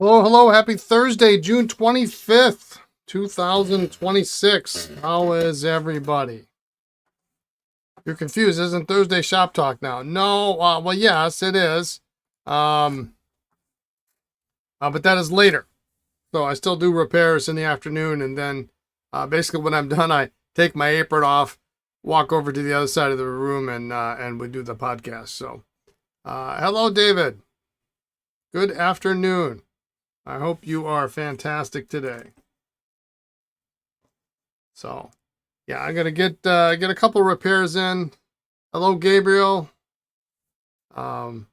Hello, hello. Happy Thursday, June 25th, 2026. How is everybody? You're confused. Isn't Thursday shop talk now? No, well, yes, it is. But that is later. So I still do repairs in the afternoon. And then basically when I'm done, I take my apron off, walk over to the other side of the room, and we do the podcast. So hello, David. Good afternoon. I hope you are fantastic today. So, yeah, I'm gonna get a couple repairs in. Hello, Gabriel. I'm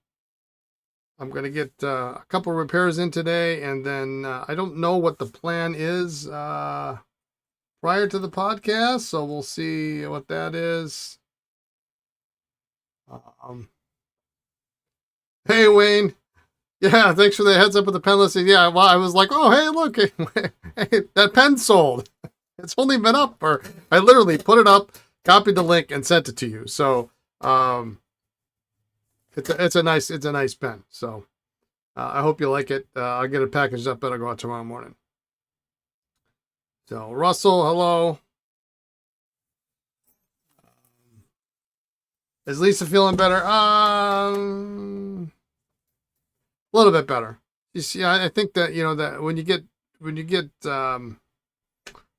gonna get a couple repairs in today, and then I don't know what the plan is prior to the podcast, so we'll see what that is. Hey, Wayne. Yeah, thanks for the heads up with the pen listing. Yeah, well, I was like, oh, hey, look, hey, that pen sold. It's only been up for, I literally put it up, copied the link, and sent it to you. So, it's a nice pen. So, I hope you like it. I'll get it packaged up. It'll go out tomorrow morning. So, Russell, hello. Is Lisa feeling better? A little bit better. You see, I think that that when you get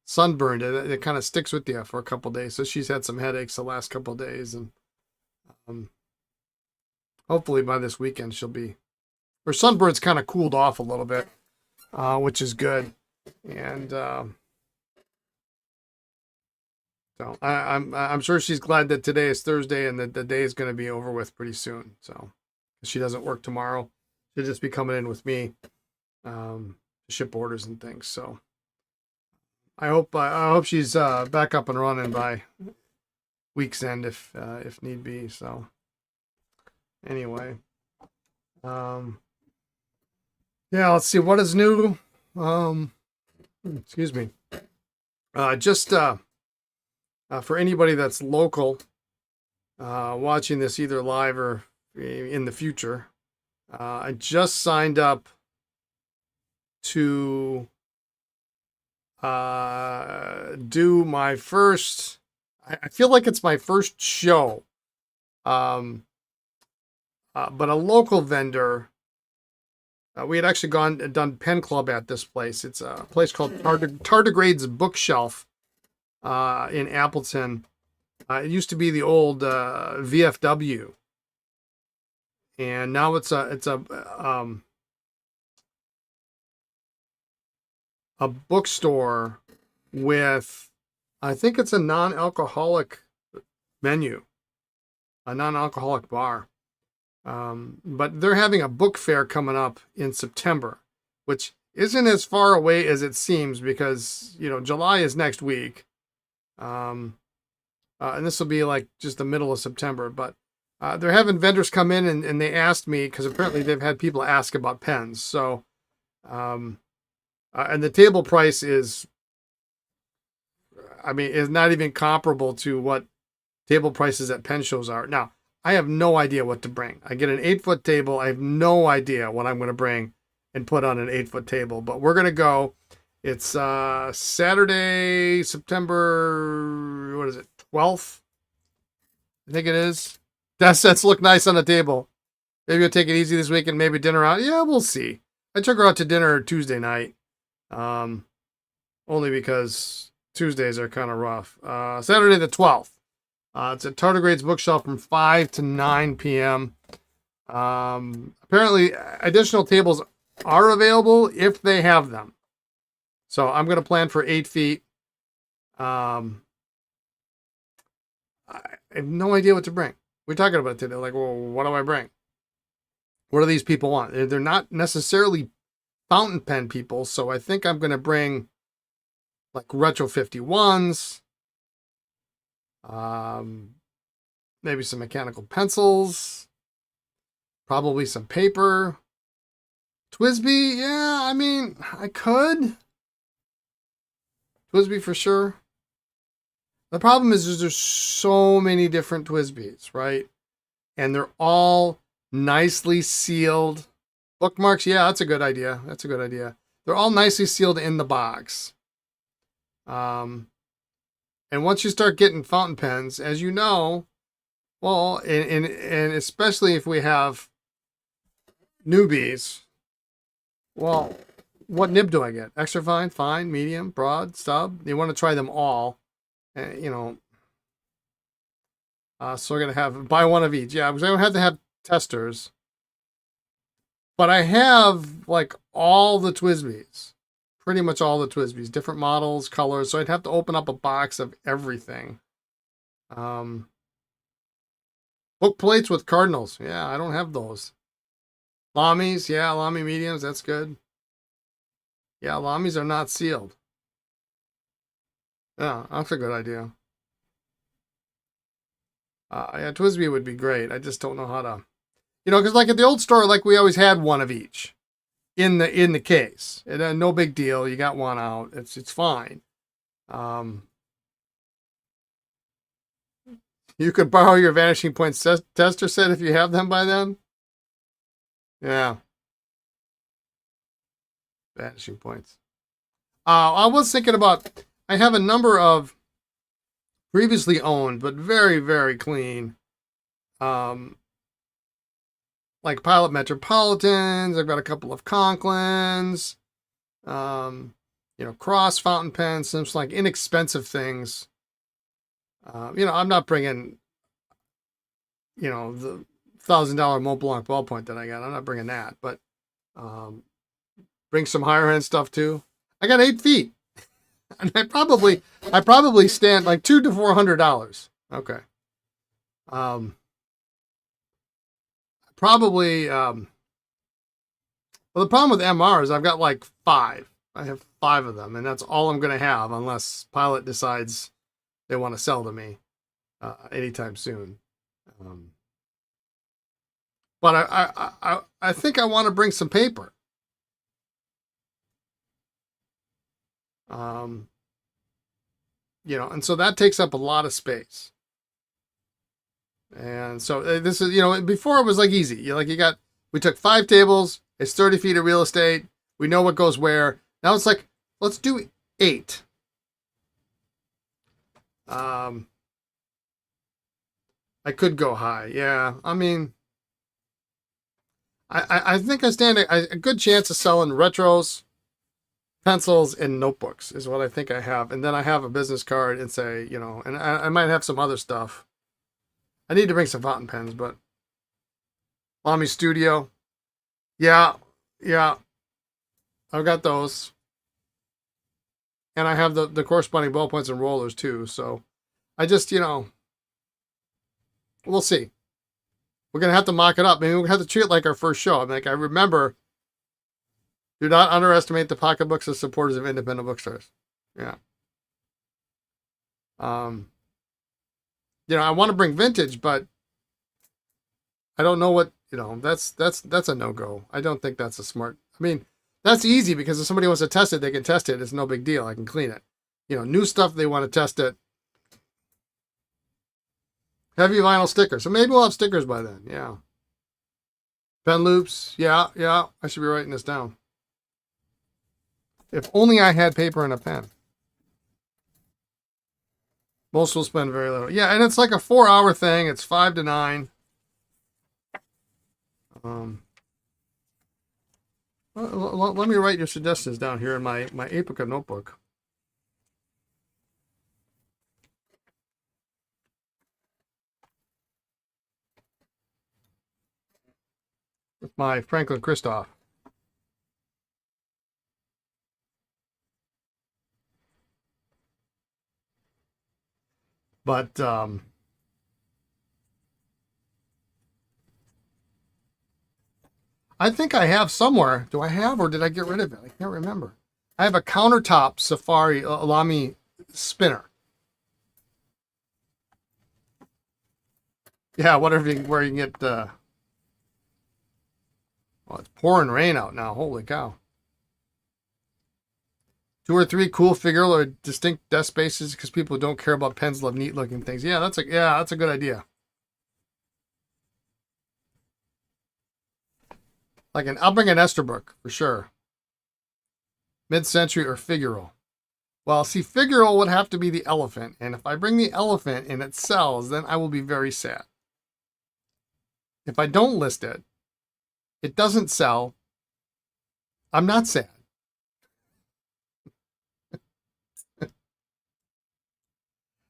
sunburned, it kind of sticks with you for a couple days. So she's had some headaches the last couple days, and hopefully by this weekend her sunburn's kind of cooled off a little bit, which is good. And so I'm sure she's glad that today is Thursday and that the day is going to be over with pretty soon. So she doesn't work tomorrow. She'll just be coming in with me, to ship orders and things. So I hope she's back up and running by week's end if need be. So anyway, yeah, let's see what is new. Excuse me. Just for anybody that's local, watching this either live or in the future. I just signed up to do my first, I feel like it's my first show, but a local vendor. We had actually done Pen Club at this place. It's a place called Tardigrade's Bookshelf in Appleton. It used to be the old VFW. And now it's a bookstore with, I think it's a non-alcoholic menu, a non-alcoholic bar. But they're having a book fair coming up in September, which isn't as far away as it seems because, July is next week. And this will be like just the middle of September, but they're having vendors come in and they asked me, because apparently they've had people ask about pens. So, and the table price is not even comparable to what table prices at pen shows are. Now, I have no idea what to bring. I get an 8-foot table. I have no idea what I'm going to bring and put on an 8-foot table, but we're going to go. It's Saturday, September, 12th? I think it is. That sets look nice on the table. Maybe we'll take it easy this week and maybe dinner out. Yeah, we'll see. I took her out to dinner Tuesday night. Only because Tuesdays are kind of rough. Saturday the 12th. It's at Tardigrade's Bookshelf from 5 to 9 p.m. Apparently, additional tables are available if they have them. So I'm going to plan for 8 feet. I have no idea what to bring. We're talking about it today. Like, well, what do I bring? What do these people want? They're not necessarily fountain pen people, so I think I'm going to bring like retro 51s, maybe some mechanical pencils, probably some paper. TWSBI, yeah, I could. TWSBI for sure. The problem is there's so many different TWSBIs, right? And they're all nicely sealed. Bookmarks, yeah, that's a good idea. That's a good idea. They're all nicely sealed in the box. And once you start getting fountain pens, as you know, well, and especially if we have newbies, well, what nib do I get? Extra fine, fine, medium, broad, stub? You want to try them all. You know, so we're going to have, buy one of each. Yeah, because I don't have to have testers. But I have, like, all the TWSBIs. Pretty much all the TWSBIs. Different models, colors. So I'd have to open up a box of everything. Book plates with cardinals. Yeah, I don't have those. Lamis. Yeah, Lamy mediums. That's good. Yeah, Lamis are not sealed. Yeah, that's a good idea. Yeah, TWSBI would be great. I just don't know how to, you know, because like at the old store, like we always had one of each in the case. And no big deal. You got one out. It's fine. You could borrow your Vanishing Points tester set if you have them by then. Yeah. Vanishing Points. I was thinking about, I have a number of previously owned, but very, very clean, like Pilot Metropolitans. I've got a couple of Conklins, you know, Cross fountain pens, some like inexpensive things. You know, I'm not bringing, you know, the $1,000 Montblanc ballpoint that I got. I'm not bringing that, but bring some higher end stuff too. I got 8 feet, and I probably stand like $200 to $400. Okay. Probably. Well, the problem with MR is I've got like 5. I have 5 of them, and that's all I'm going to have unless Pilot decides they want to sell to me anytime soon. But I think I want to bring some paper. You know, and so that takes up a lot of space. And so this is, you know, before it was like easy. We took 5 tables. It's 30 feet of real estate. We know what goes where. Now it's like, let's do 8. I could go high. Yeah. I mean, I think I stand a good chance of selling retros, pencils, and notebooks is what I think I have. And then I have a business card and say, you know, and I might have some other stuff. I need to bring some fountain pens, but Lamy Studio. Yeah. I've got those. And I have the corresponding ballpoints and rollers too. So I just, you know, we'll see. We're going to have to mock it up. Maybe we'll have to treat it like our first show. I'm like, I remember, do not underestimate the pocketbooks of supporters of independent bookstores. Yeah. You know, I want to bring vintage, but I don't know what, you know, that's a no-go. I don't think that's a smart, I mean, that's easy because if somebody wants to test it, they can test it. It's no big deal. I can clean it. You know, new stuff, they want to test it. Heavy vinyl stickers. So maybe we'll have stickers by then. Yeah. Pen loops. Yeah. I should be writing this down. If only I had paper and a pen. Most will spend very little. Yeah, and it's like a 4-hour thing. It's 5 to 9. Let me write your suggestions down here in my Apica notebook. With my Franklin Christoph. But I think I have somewhere. Do I have, or did I get rid of it? I can't remember. I have a countertop Safari Lamy spinner. Yeah, where you can get. Well, it's pouring rain out now. Holy cow! 2 or 3 cool figure or distinct desk spaces because people who don't care about pens love neat looking things. Yeah, that's a good idea. I'll bring an Esterbrook for sure. Mid-century or Figaro. Well, see, Figaro would have to be the elephant, and if I bring the elephant and it sells, then I will be very sad. If I don't list it, it doesn't sell, I'm not sad.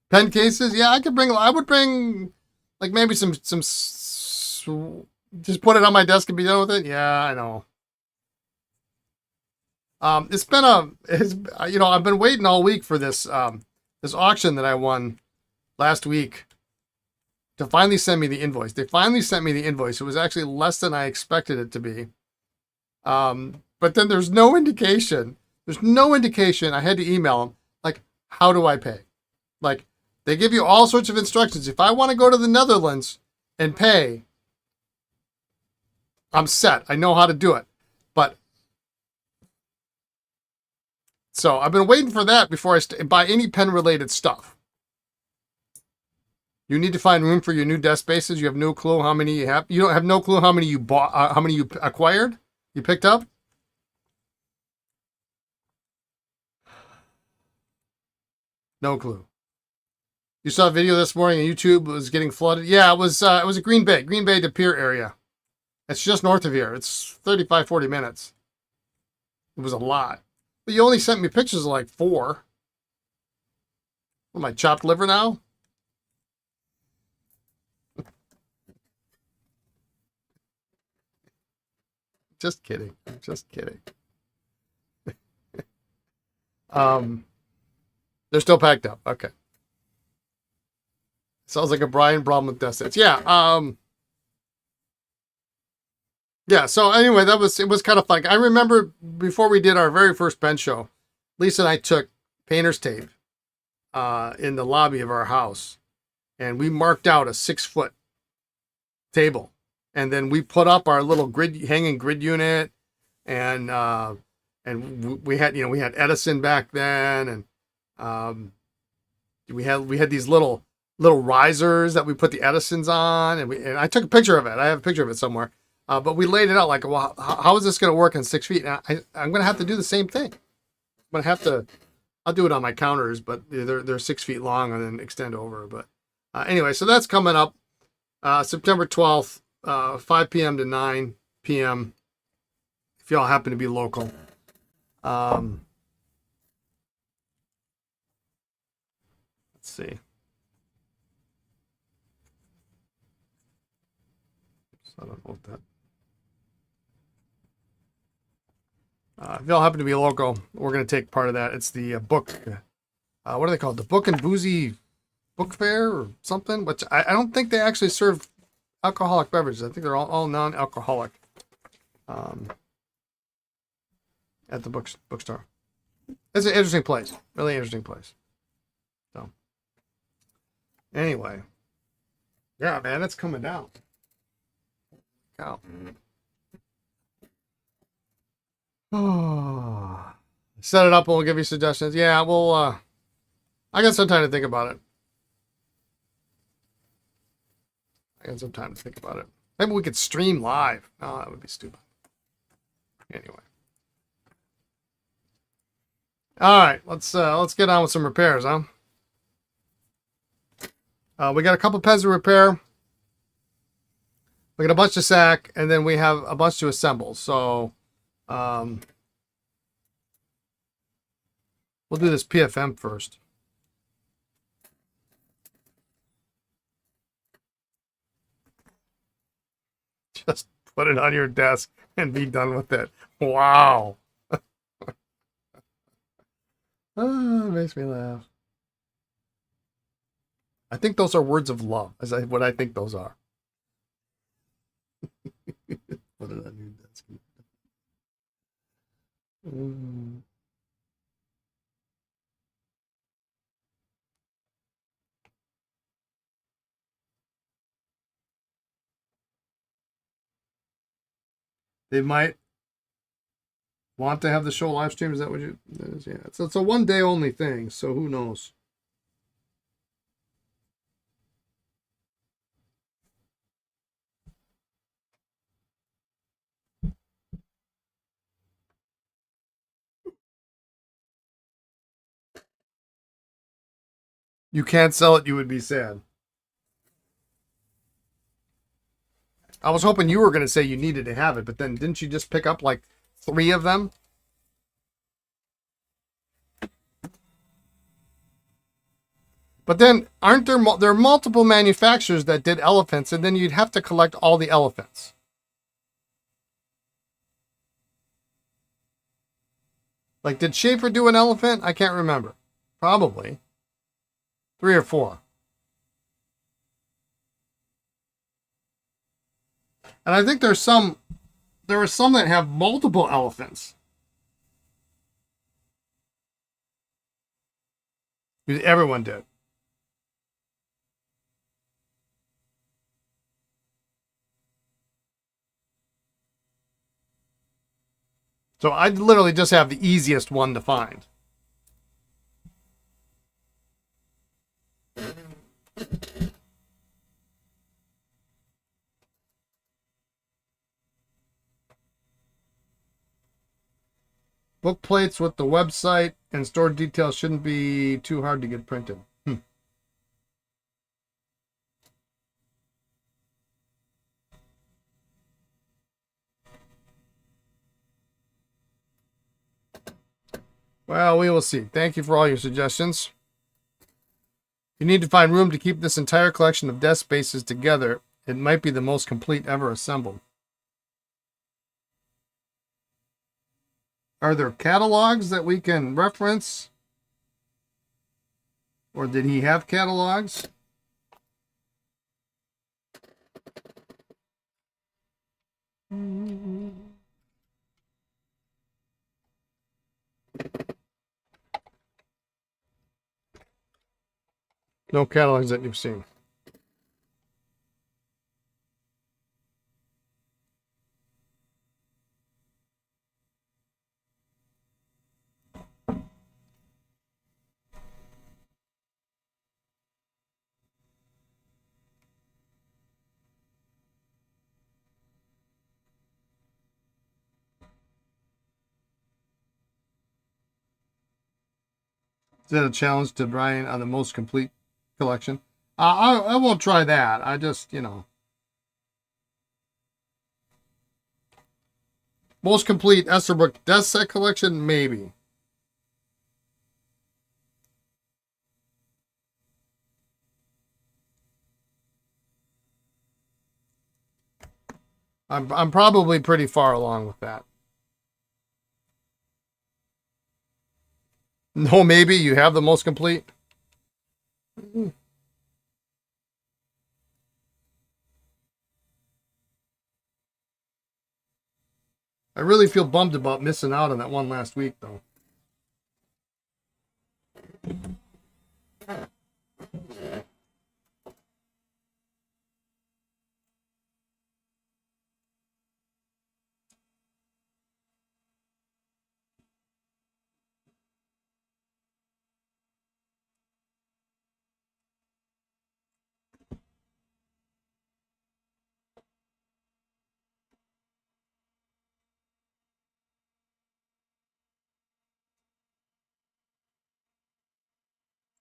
Pen cases, yeah, I would bring like maybe just put it on my desk and be done with it. Yeah, I know. It's been I've been waiting all week for this auction that I won last week to finally send me the invoice. They finally sent me the invoice. It was actually less than I expected it to be. But then there's no indication. There's no indication. I had to email them. Like, how do I pay? Like, they give you all sorts of instructions. If I want to go to the Netherlands and pay, I'm set. I know how to do it. But so I've been waiting for that before I buy any pen-related stuff. You need to find room for your new desk spaces. You have no clue how many you have. You don't have no clue how many you bought, how many you acquired, you picked up. No clue. You saw a video this morning on YouTube. It was getting flooded. Yeah, it was a Green Bay to Pier area. It's just north of here. It's 35, 40 minutes. It was a lot. But you only sent me pictures of like 4. What, my chopped liver now? Just kidding. I'm just kidding. They're still packed up. Okay. Sounds like a Brian problem with death sets. Yeah. Yeah. So anyway, it was kind of fun. I remember before we did our very first bench show, Lisa and I took painter's tape in the lobby of our house, and we marked out a 6-foot table, and then we put up our little hanging grid unit, and we had Edison back then, and we had these little risers that we put the Edisons on, and I took a picture of it. I have a picture of it somewhere. But we laid it out like, well, how is this going to work in 6 feet? And I'm going to have to do the same thing. I'll do it on my counters, but they're 6 feet long and then extend over. But anyway, so that's coming up September 12th, 5 p.m. to 9 p.m. if y'all happen to be local. Let's see. I don't know what that. If y'all happen to be local, we're going to take part of that. It's the book. What are they called? The Book and Boozy Book Fair or something? Which I don't think they actually serve alcoholic beverages. I think they're all non-alcoholic at the bookstore. It's an interesting place. Really interesting place. So, anyway. Yeah, man, it's coming down. Cow. Oh, set it up and we'll give you suggestions. Yeah, well, I got some time to think about it. Maybe we could stream live. No, that would be stupid. Anyway. All right, let's get on with some repairs, huh? We got a couple pens to repair. We got a bunch to sack, and then we have a bunch to assemble. So, we'll do this PFM first. Just put it on your desk and be done with it. Wow. Oh, it makes me laugh. I think those are words of love, what I think those are. Put it on your desk. They might want to have the show live stream. Is that what you? Yeah, it's a 1 day only thing, so who knows? You can't sell it, you would be sad. I was hoping you were going to say you needed to have it, but then didn't you just pick up like 3 of them? But then aren't there are multiple manufacturers that did elephants, and then you'd have to collect all the elephants. Like, did Schaefer do an elephant? I can't remember. Probably 3 or 4. And I think there are some that have multiple elephants. Everyone did. So I literally just have the easiest one to find. Book plates with the website and store details shouldn't be too hard to get printed. Well, we will see. Thank you for all your suggestions. You need to find room to keep this entire collection of desk spaces together. It might be the most complete ever assembled. Are there catalogs that we can reference? Or did he have catalogs? No catalogs that you've seen. Is that a challenge to Brian on the most complete collection? I won't try that. I just, most complete Esterbrook desk set collection, maybe. I'm probably pretty far along with that. No, maybe you have the most complete. I really feel bummed about missing out on that one last week, though.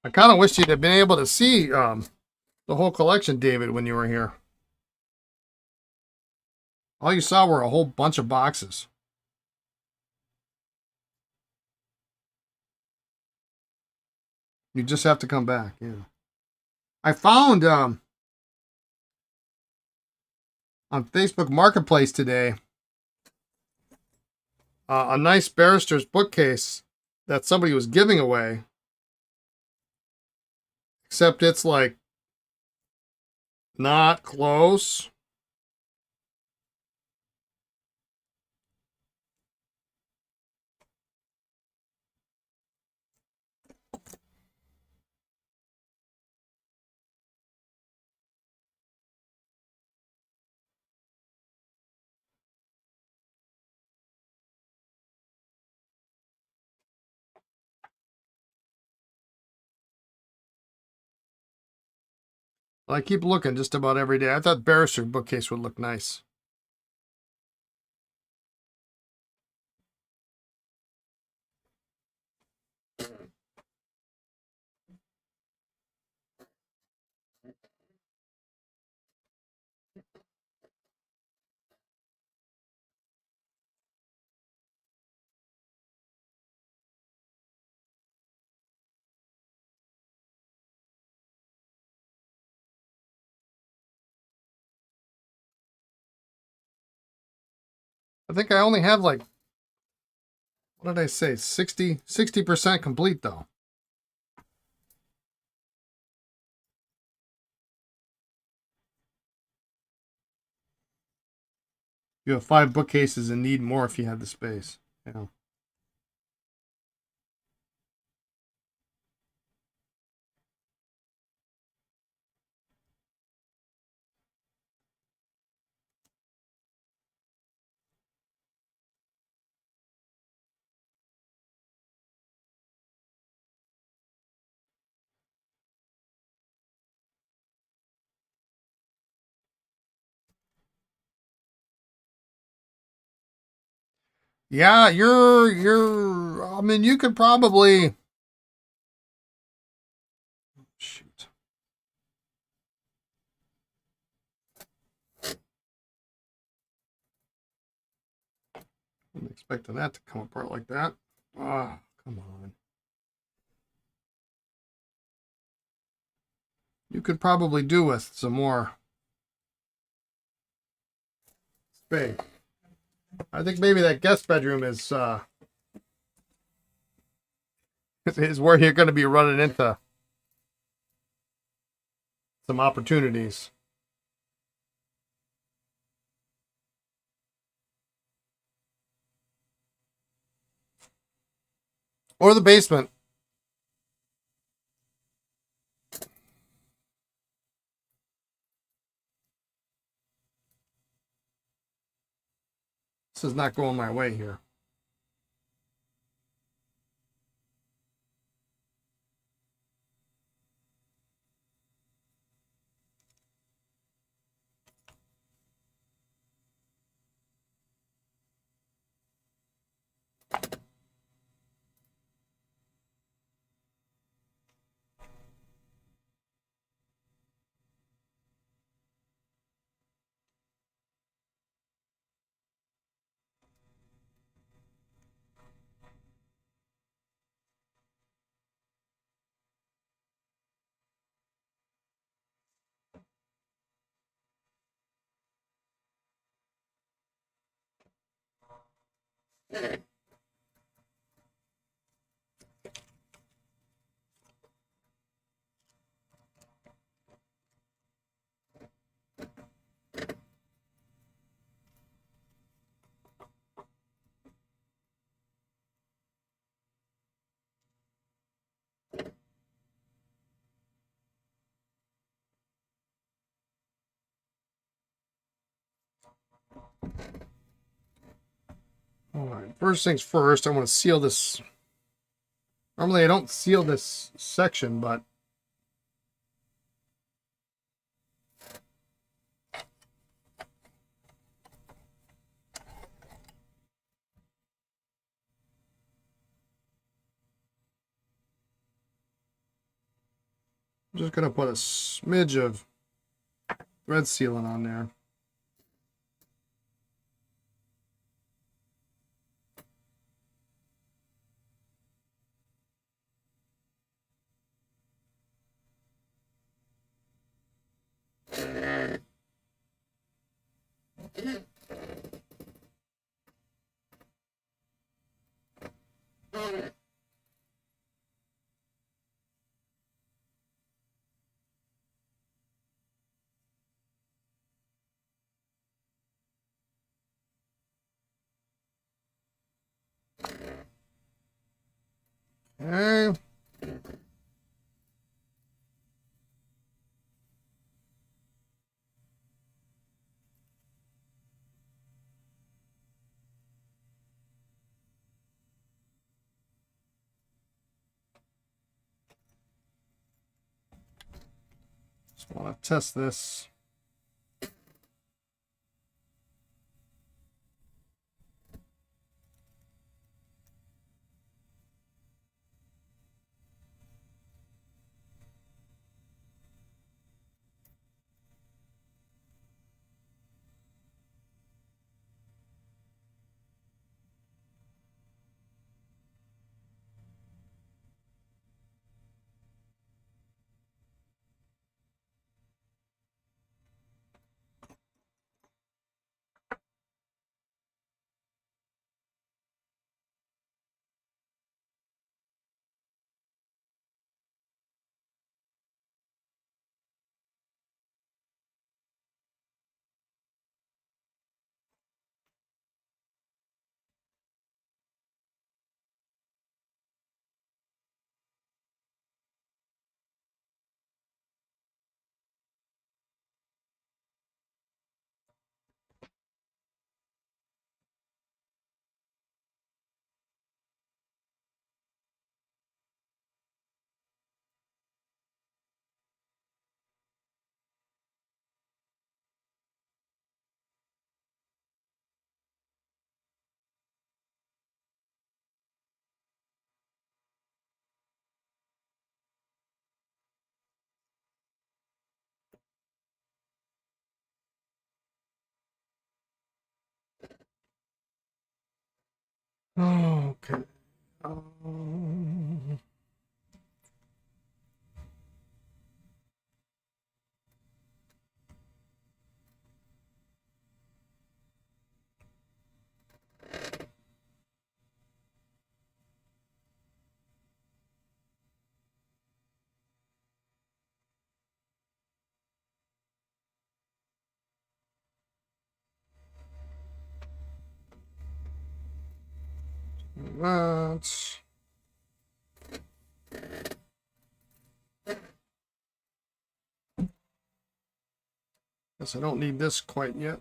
I kind of wish you'd have been able to see the whole collection, David, when you were here. All you saw were a whole bunch of boxes. You just have to come back. Yeah. I found on Facebook Marketplace today a nice barrister's bookcase that somebody was giving away. Except it's like not close. I keep looking just about every day. I thought barrister bookcase would look nice. I think I only have like, what did I say? 60% complete though. You have 5 bookcases and need more if you have the space. Yeah. Yeah, I mean, you could probably, shoot. I'm expecting that to come apart like that. Ah, come on. You could probably do with some more space. I think maybe that guest bedroom is is where you're going to be running into some opportunities. Or the basement. This is not going my way here. All right, first things first, I want to seal this. Normally, I don't seal this section, but I'm just going to put a smidge of thread sealant on there. Okay. Just want to test this. Okay. That's... Guess I don't need this quite yet.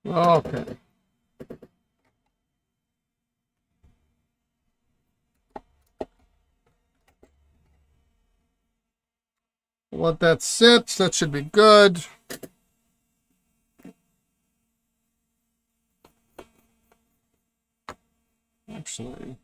Okay. Let that sit. That should be good. Actually,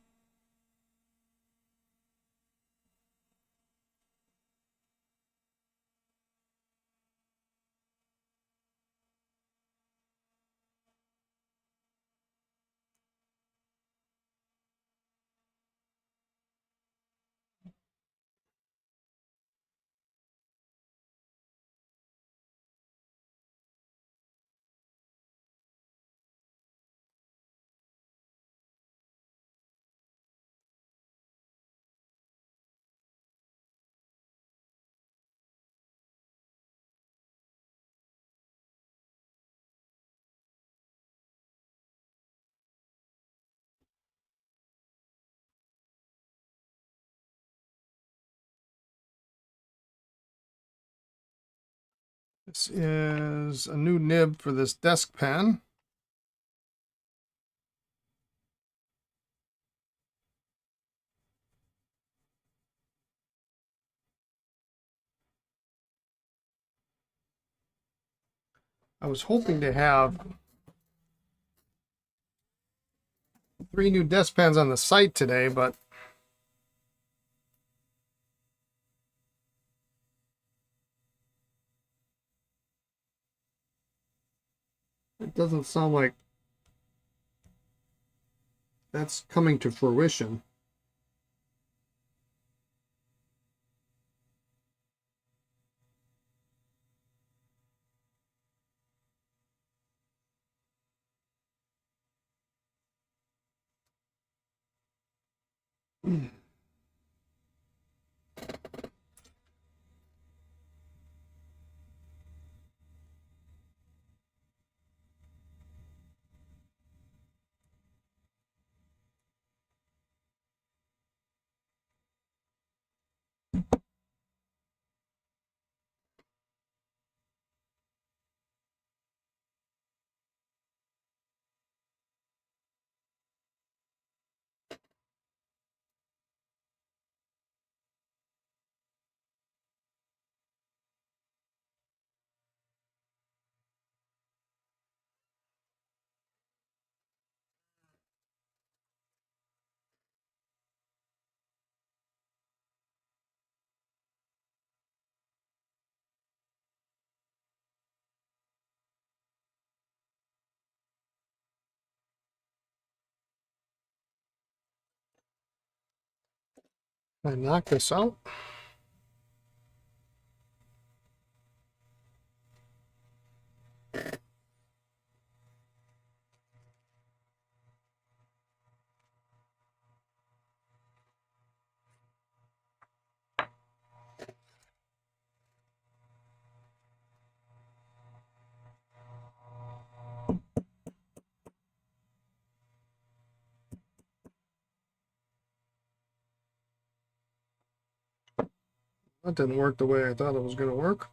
this is a new nib for this desk pen. I was hoping to have 3 new desk pens on the site today, but it doesn't sound like that's coming to fruition. I knock this out. That didn't work the way I thought it was going to work.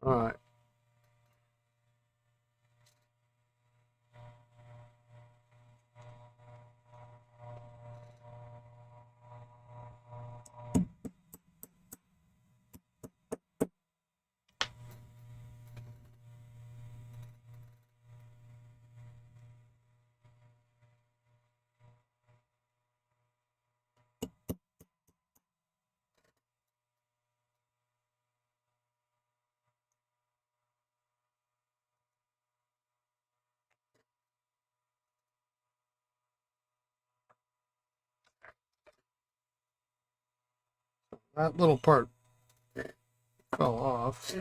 All right. That little part fell off.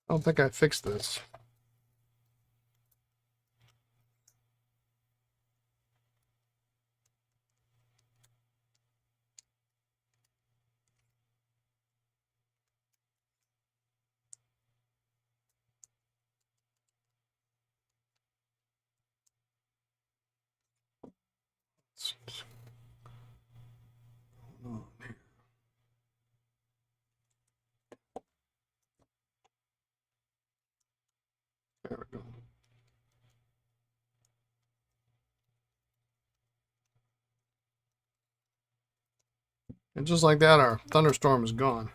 I don't think I fixed this. There we go. And just like that, our thunderstorm is gone.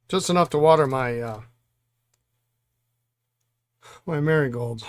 Just enough to water my my marigolds.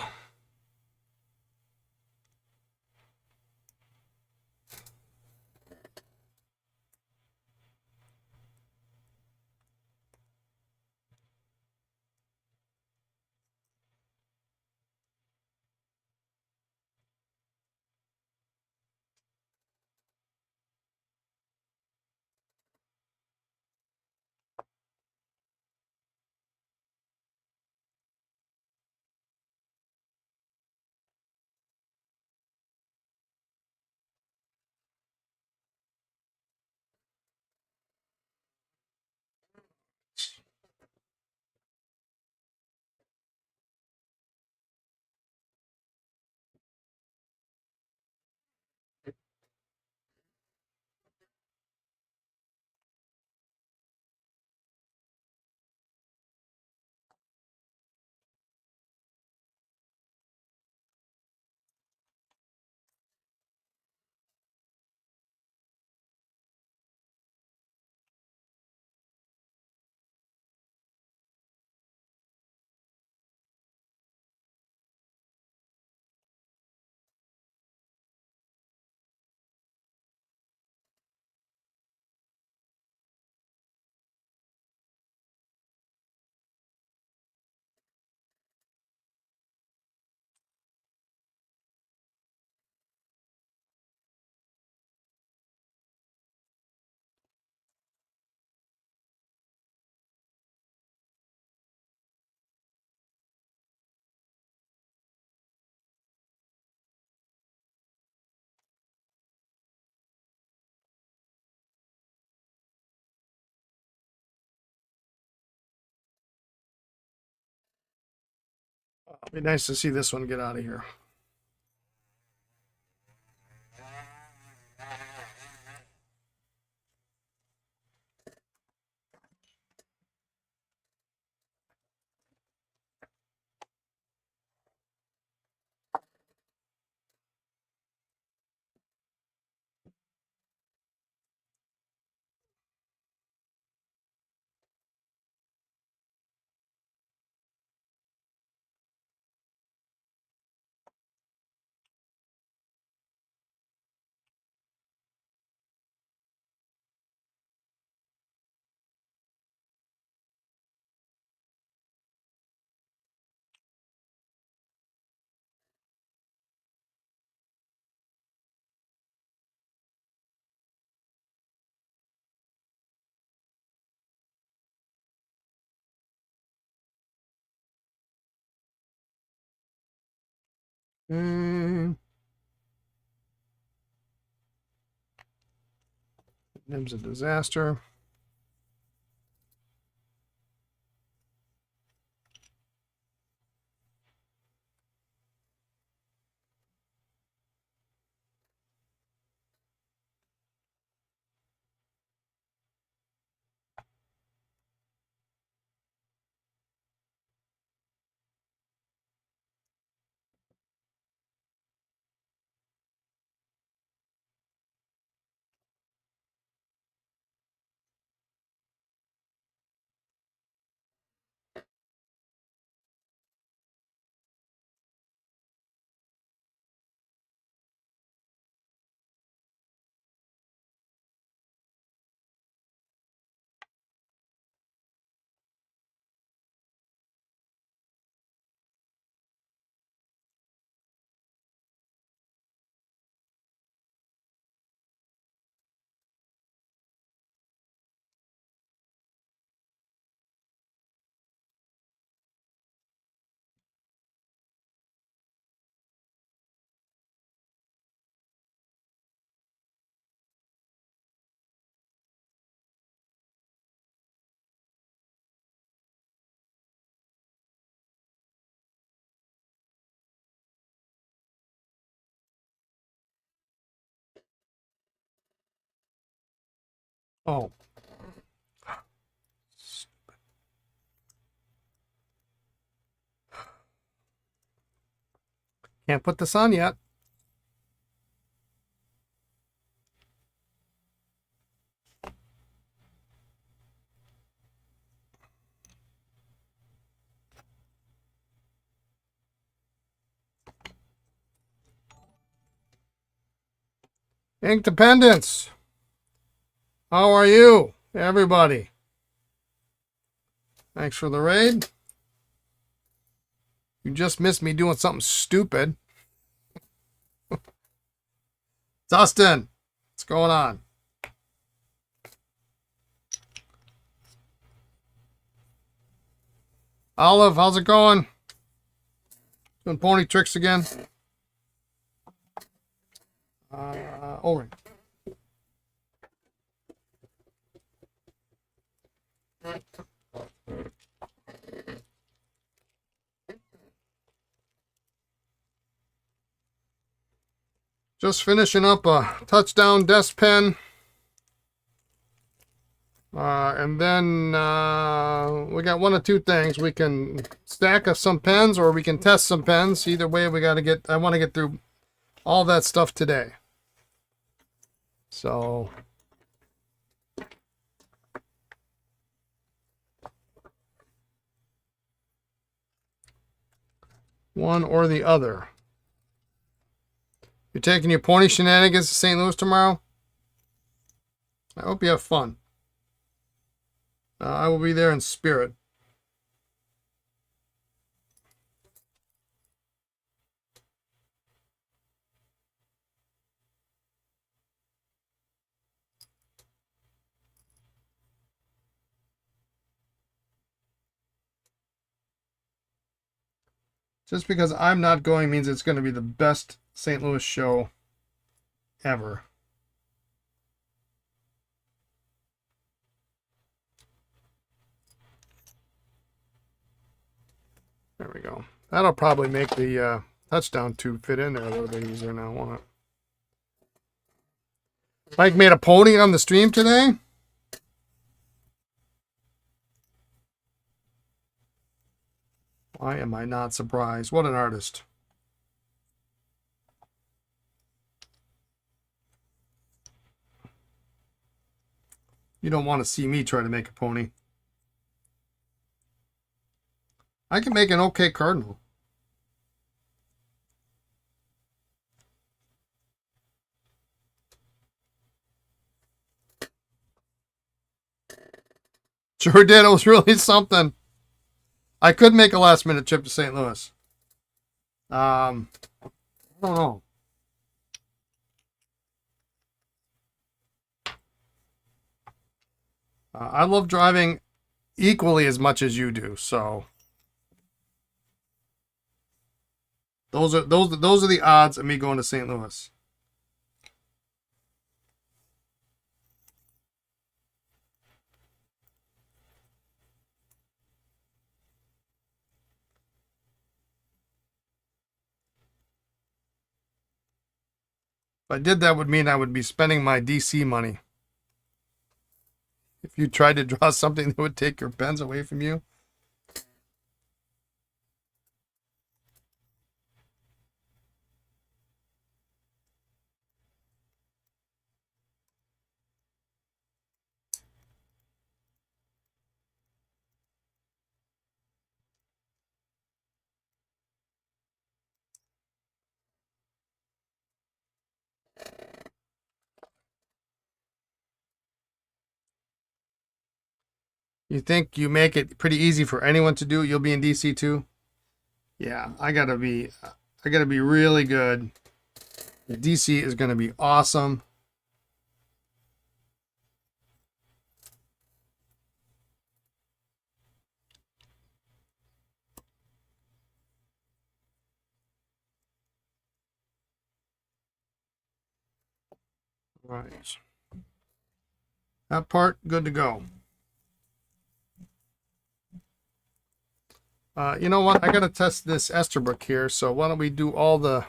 Be nice to see this one get out of here. Nim's a disaster. Oh. Can't put this on yet. Ink Dependence. How are you, everybody? Thanks for the raid. You just missed me doing something stupid. Dustin, what's going on? Olive, how's it going? Doing pony tricks again? O-ring. Just finishing up a touchdown desk pen. And then we got one of two things. We can stack up some pens or we can test some pens. Either way, I want to get through all that stuff today. So one or the other. You're taking your pony shenanigans to St. Louis tomorrow? I hope you have fun. I will be there in spirit. Just because I'm not going means it's going to be the best St. Louis show ever. There we go. That'll probably make the touchdown tube fit in there a little bit easier now, won't it? Mike made a pony on the stream today. Why am I not surprised? What an artist. You don't want to see me try to make a pony. I can make an okay cardinal. Sure did. It was really something. I could make a last minute trip to St. Louis. I don't know. I love driving equally as much as you do, so those are the odds of me going to St. Louis. If I did, that would mean I would be spending my DC money. If you tried to draw something that would take your pens away from you. You think you make it pretty easy for anyone to do? You'll be in DC too? Yeah, I gotta be really good. DC is gonna be awesome. All right. That part, good to go. You know what? I gotta test this Esterbrook here, so why don't we do all the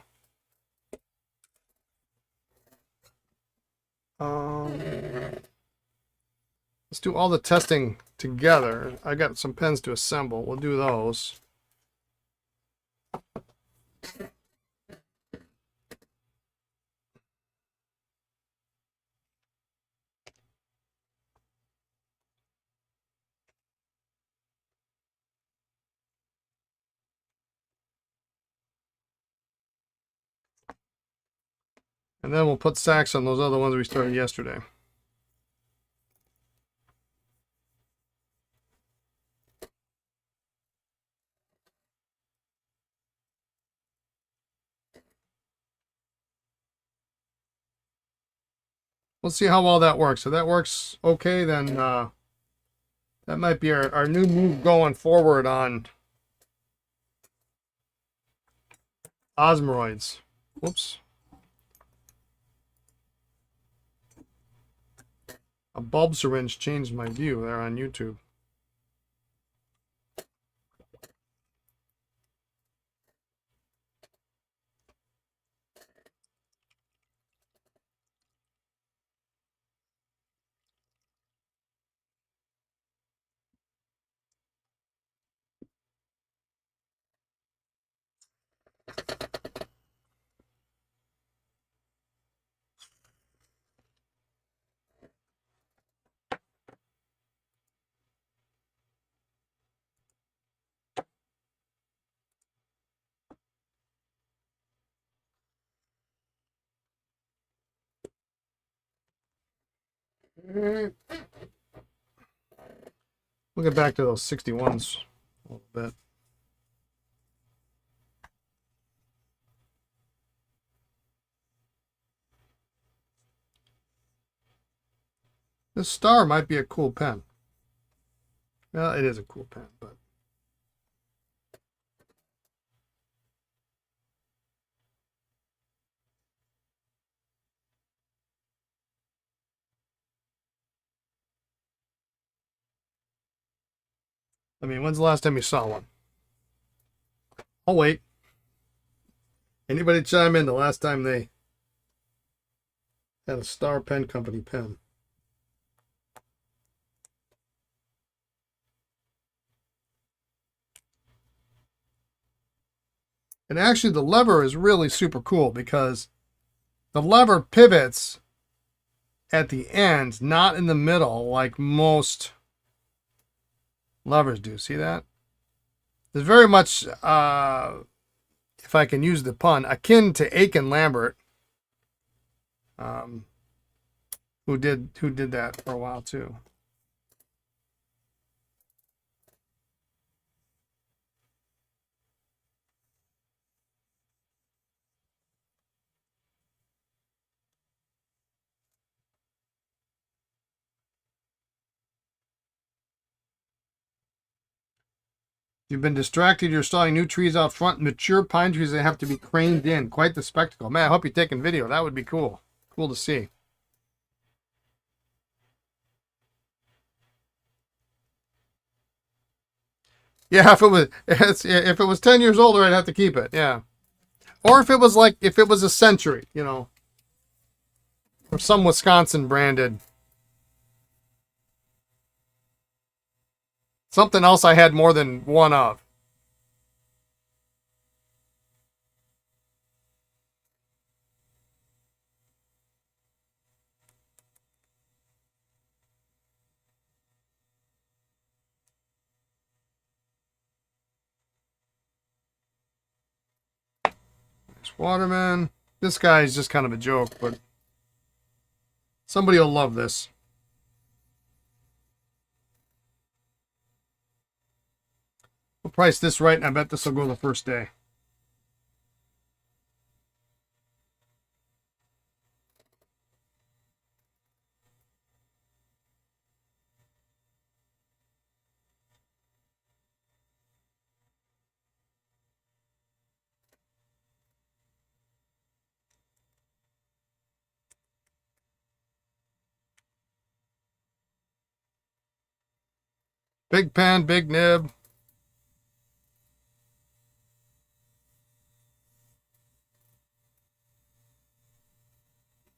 let's do all the testing together. I got some pens to assemble. We'll do those. And then we'll put sacks on those other ones we started yesterday. We'll see how well that works. If that works okay, then that might be our new move going forward on Osmiroids. Whoops. A bulb syringe changed my view there on YouTube. We'll get back to those 61s a little bit. This star might be a cool pen. Well, it is a cool pen, but I mean, when's the last time you saw one? I'll wait. Anybody chime in the last time they had a Star Pen Company pen? And actually the lever is really super cool because the lever pivots at the end, not in the middle like most levers do. See that? There's very much, if I can use the pun, akin to Aiken Lambert, who did that for a while too. You've been distracted. You're installing new trees out front. Mature pine trees that have to be craned in. Quite the spectacle. Man, I hope you're taking video. That would be cool. Cool to see. Yeah, if it was 10 years older, I'd have to keep it. Yeah. Or if it was a Century, you know, or some Wisconsin branded. Something else I had more than one of. There's Waterman. This guy is just kind of a joke, but somebody will love this. We'll price this right, and I bet this will go the first day. Big pen, big nib.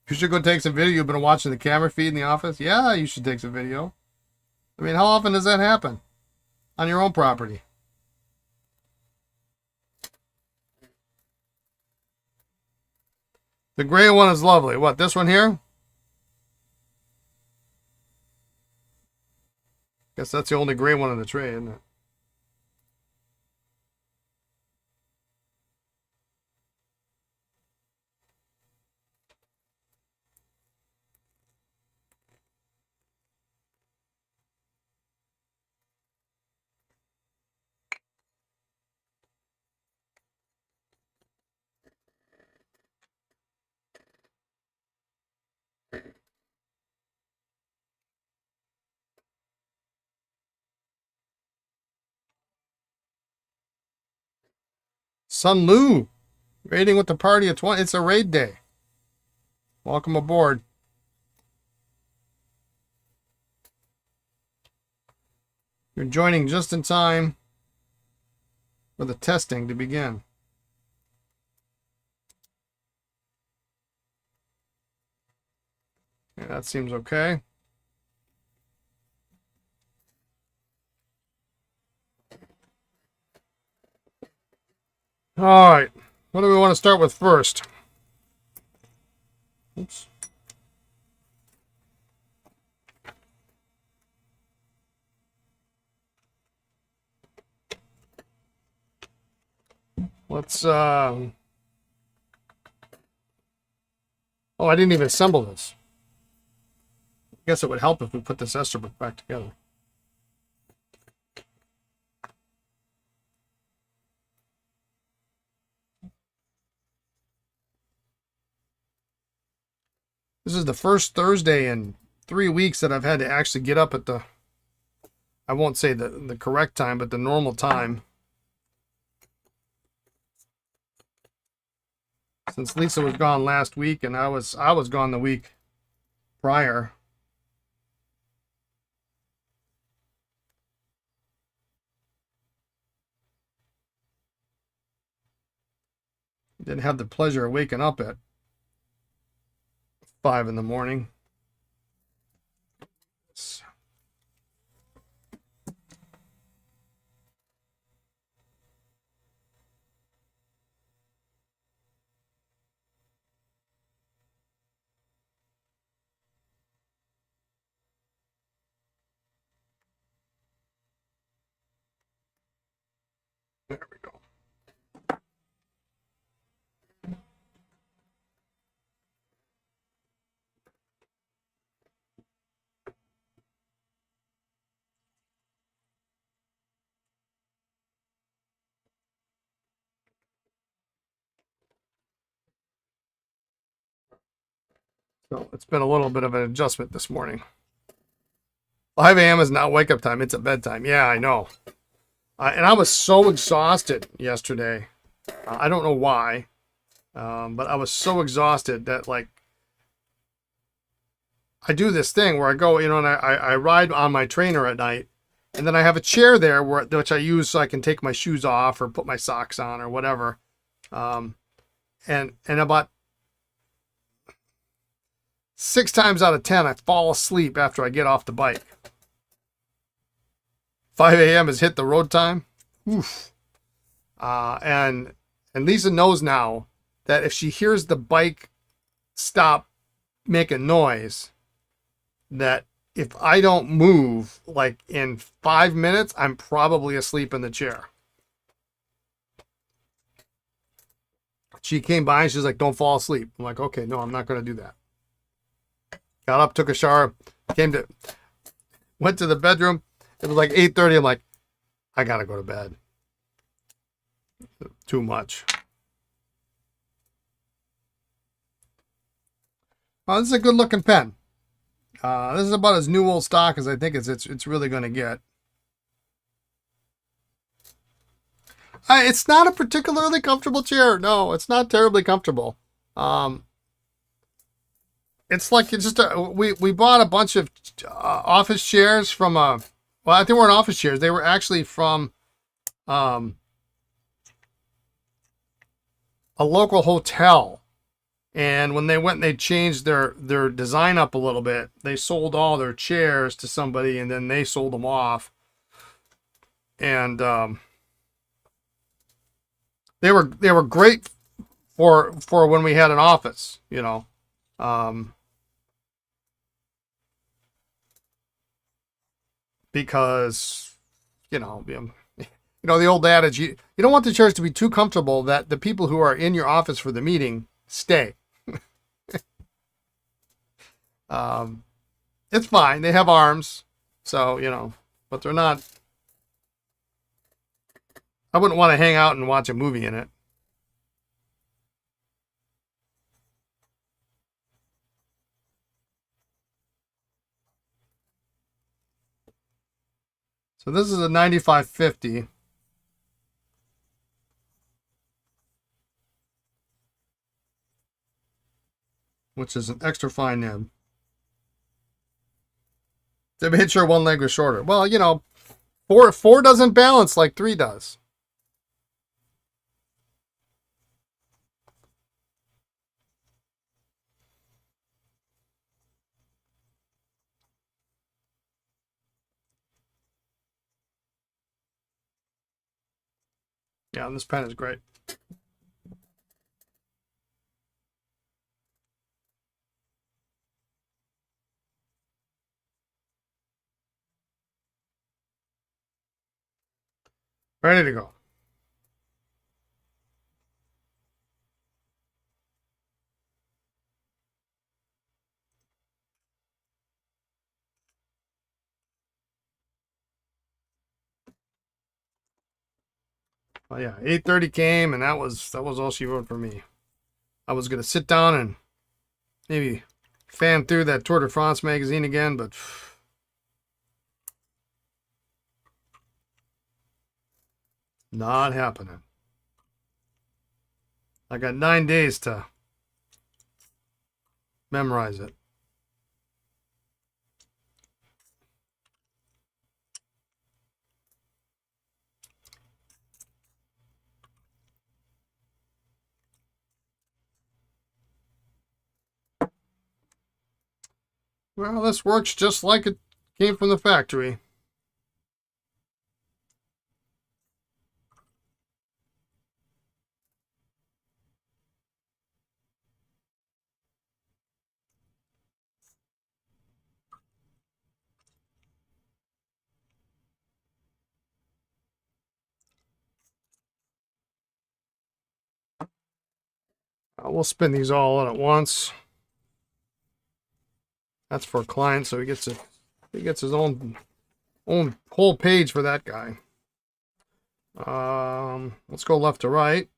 You should go take some video. You've been watching the camera feed in the office? Yeah, you should take some video. I mean, how often does that happen? On your own property. The gray one is lovely. What, this one here? Guess that's the only gray one in the tray, isn't it? Sun Lu, raiding with the party at 20. It's a raid day. Welcome aboard. You're joining just in time for the testing to begin. Yeah, that seems okay. All right, what do we want to start with first? Oops. Let's, oh, I didn't even assemble this. I guess it would help if we put this Esterbrook back together. This is the first Thursday in 3 weeks that I've had to actually get up at the, I won't say the correct time, but the normal time. Since Lisa was gone last week and I was gone the week prior. Didn't have the pleasure of waking up at 5 in the morning. There we go. So it's been a little bit of an adjustment this morning. 5 a.m. is not wake up time. It's a bedtime. Yeah, I know. And I was so exhausted yesterday. I don't know why, but I was so exhausted that, like, I do this thing where I go, and I ride on my trainer at night, and then I have a chair there which I use so I can take my shoes off or put my socks on or whatever. And about 6 times out of 10, I fall asleep after I get off the bike. 5 a.m. has hit the road time. Oof. And Lisa knows now that if she hears the bike stop making noise, that if I don't move like in 5 minutes, I'm probably asleep in the chair. She came by and she's like, "Don't fall asleep." I'm like, "Okay, no, I'm not going to do that." Got up, took a shower, went to the bedroom. It was like 8:30. I'm like, I got to go to bed. Too much. Well, this is a good looking pen. This is about as new old stock as I think it's really going to get. It's not a particularly comfortable chair. No, it's not terribly comfortable. It's like we bought a bunch of office chairs from well, I think they weren't office chairs. They were actually from a local hotel. And when they went and they changed their design up a little bit, they sold all their chairs to somebody, and then they sold them off. And they were great for when we had an office, because the old adage, you don't want the chairs to be too comfortable that the people who are in your office for the meeting stay. It's fine. They have arms, so, but they're not. I wouldn't want to hang out and watch a movie in it. So this is a 9550. Which is an extra fine nib. They made sure one leg was shorter. Well, four doesn't balance like 3 does. Yeah, this pen is great. Ready to go. Well, yeah, 8:30 came, and that was all she wrote for me. I was gonna sit down and maybe fan through that Tour de France magazine again, but not happening. I got 9 days to memorize it. Well, this works just like it came from the factory. We'll spin these all out at once. That's for a client, so he gets his own whole page for that guy. Let's go left to right.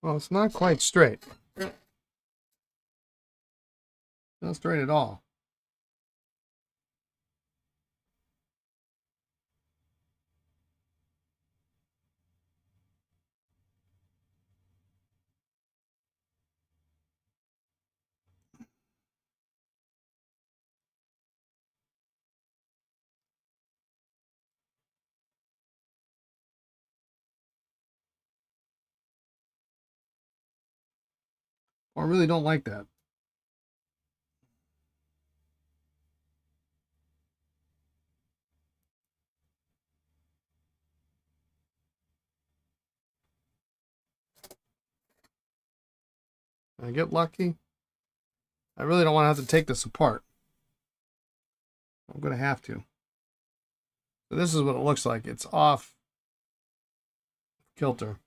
Well, it's not quite straight. Not straight at all. I really don't like that. I get lucky. I really don't want to have to take this apart. I'm going to have to. So this is what it looks like. It's off kilter.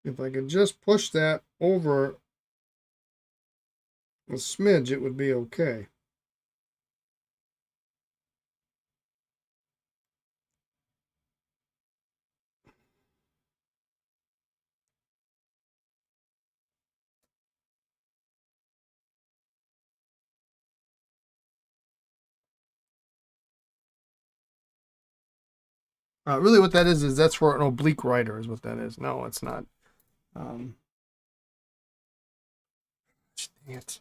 If I could just push that over a smidge, it would be okay. Really what that is that's for an oblique writer is what that is. No, it's not. Dang it.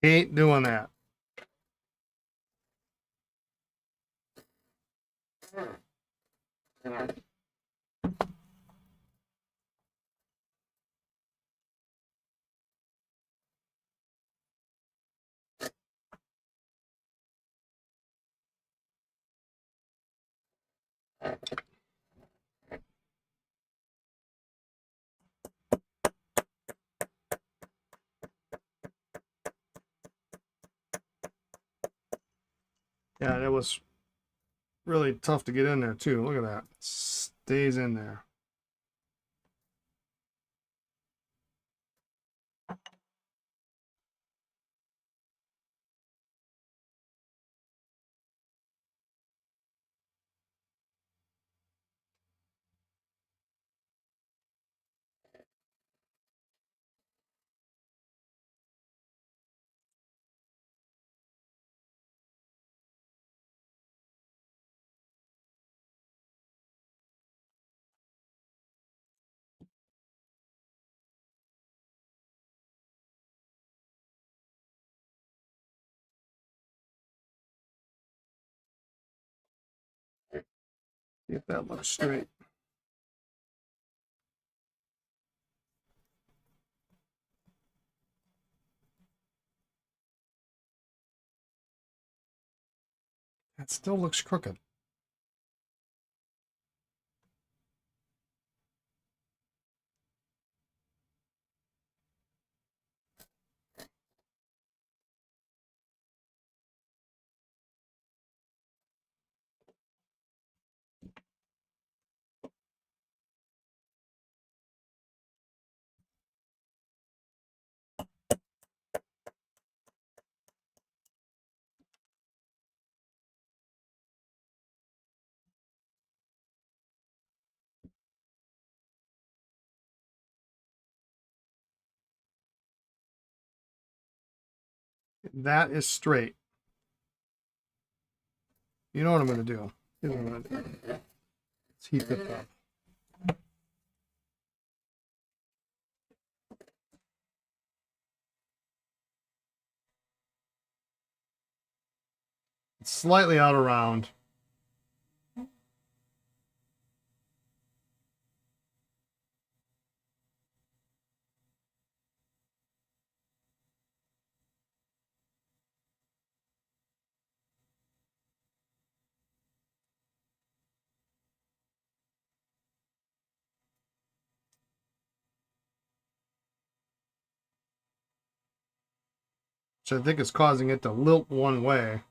Ain't doing that. Yeah, that was really tough to get in there too. Look at that. Stays in there. See if that looks straight. That still looks crooked. That is straight. You know what I'm going to do? Here's what I'm going to do. Let's heat this up. It's slightly out of round. Which I think is causing it to lilt one way.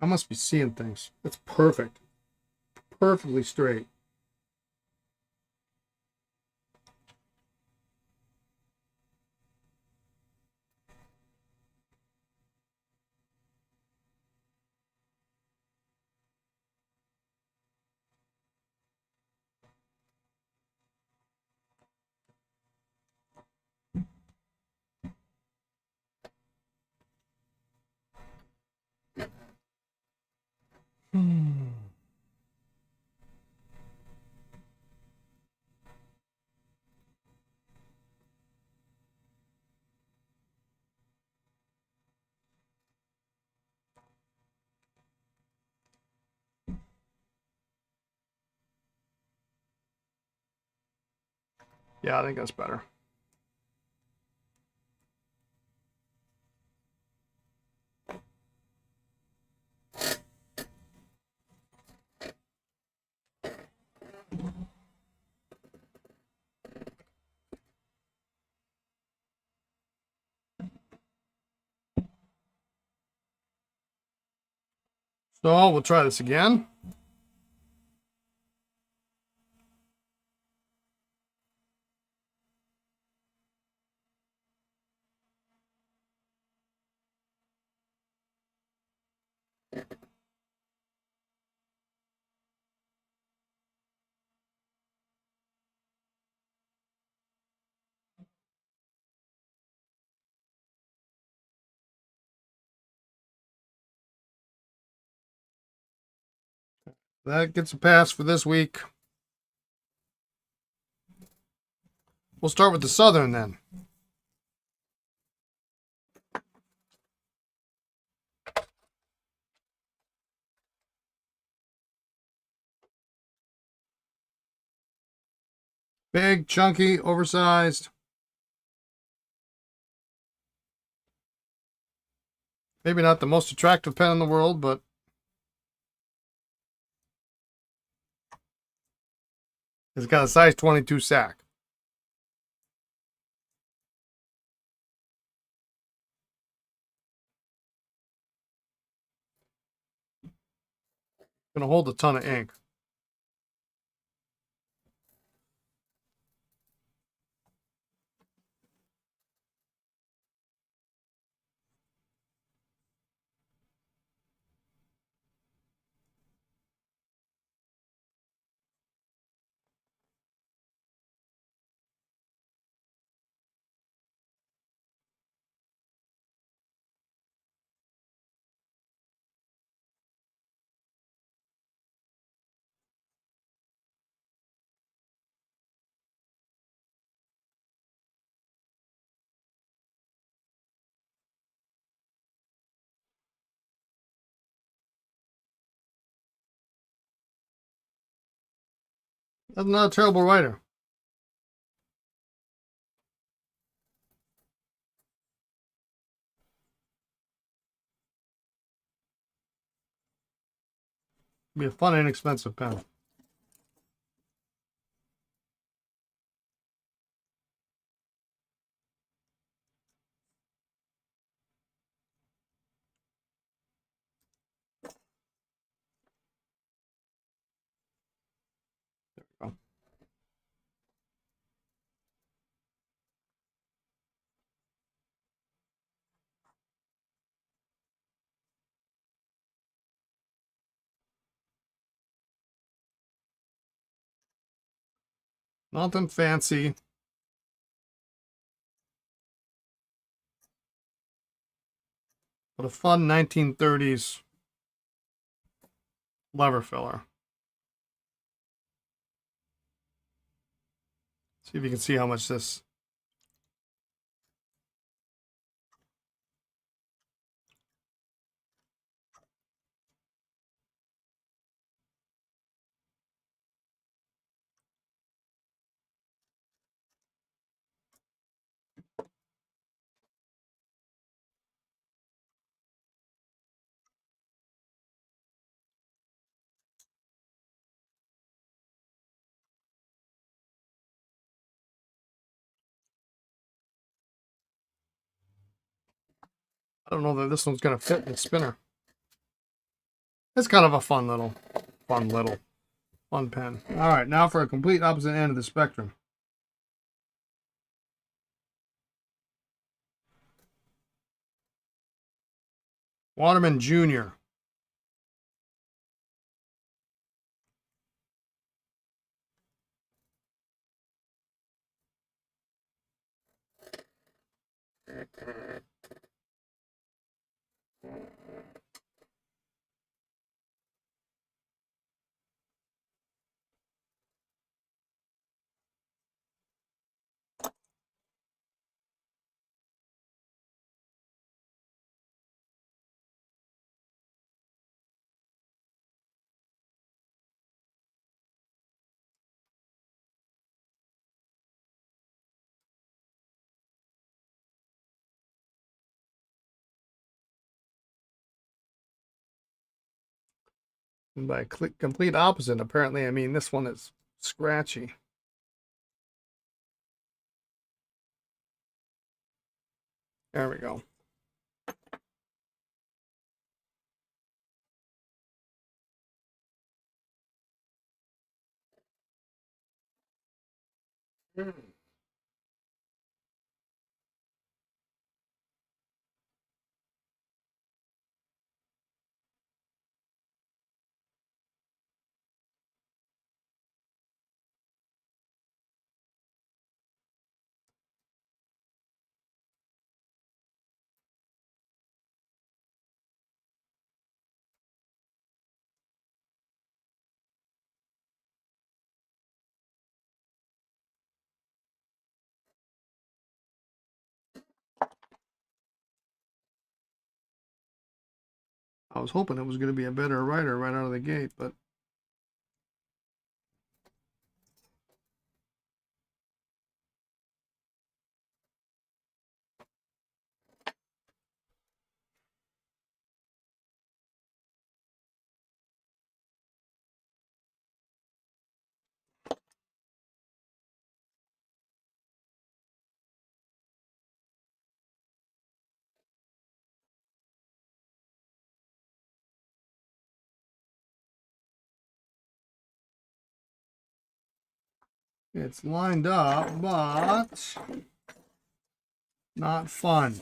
I must be seeing things. It's perfect. Perfectly straight. Yeah, I think that's better. So we'll try this again. That gets a pass for this week. We'll start with the Southern then. Big, chunky, oversized. Maybe not the most attractive pen in the world, but it's got a size 22 sack. Gonna hold a ton of ink. That's not a terrible writer. Be a fun, inexpensive pen. There we go. Nothing fancy. But a fun 1930s lever filler. See if you can see how much this. I don't know that this one's gonna fit in the spinner. It's kind of a fun pen. All right, now for a complete opposite end of the spectrum. Waterman Jr. And by complete opposite, apparently I mean this one is scratchy. There we go. I was hoping it was going to be a better writer right out of the gate, but It's lined up, but not fun.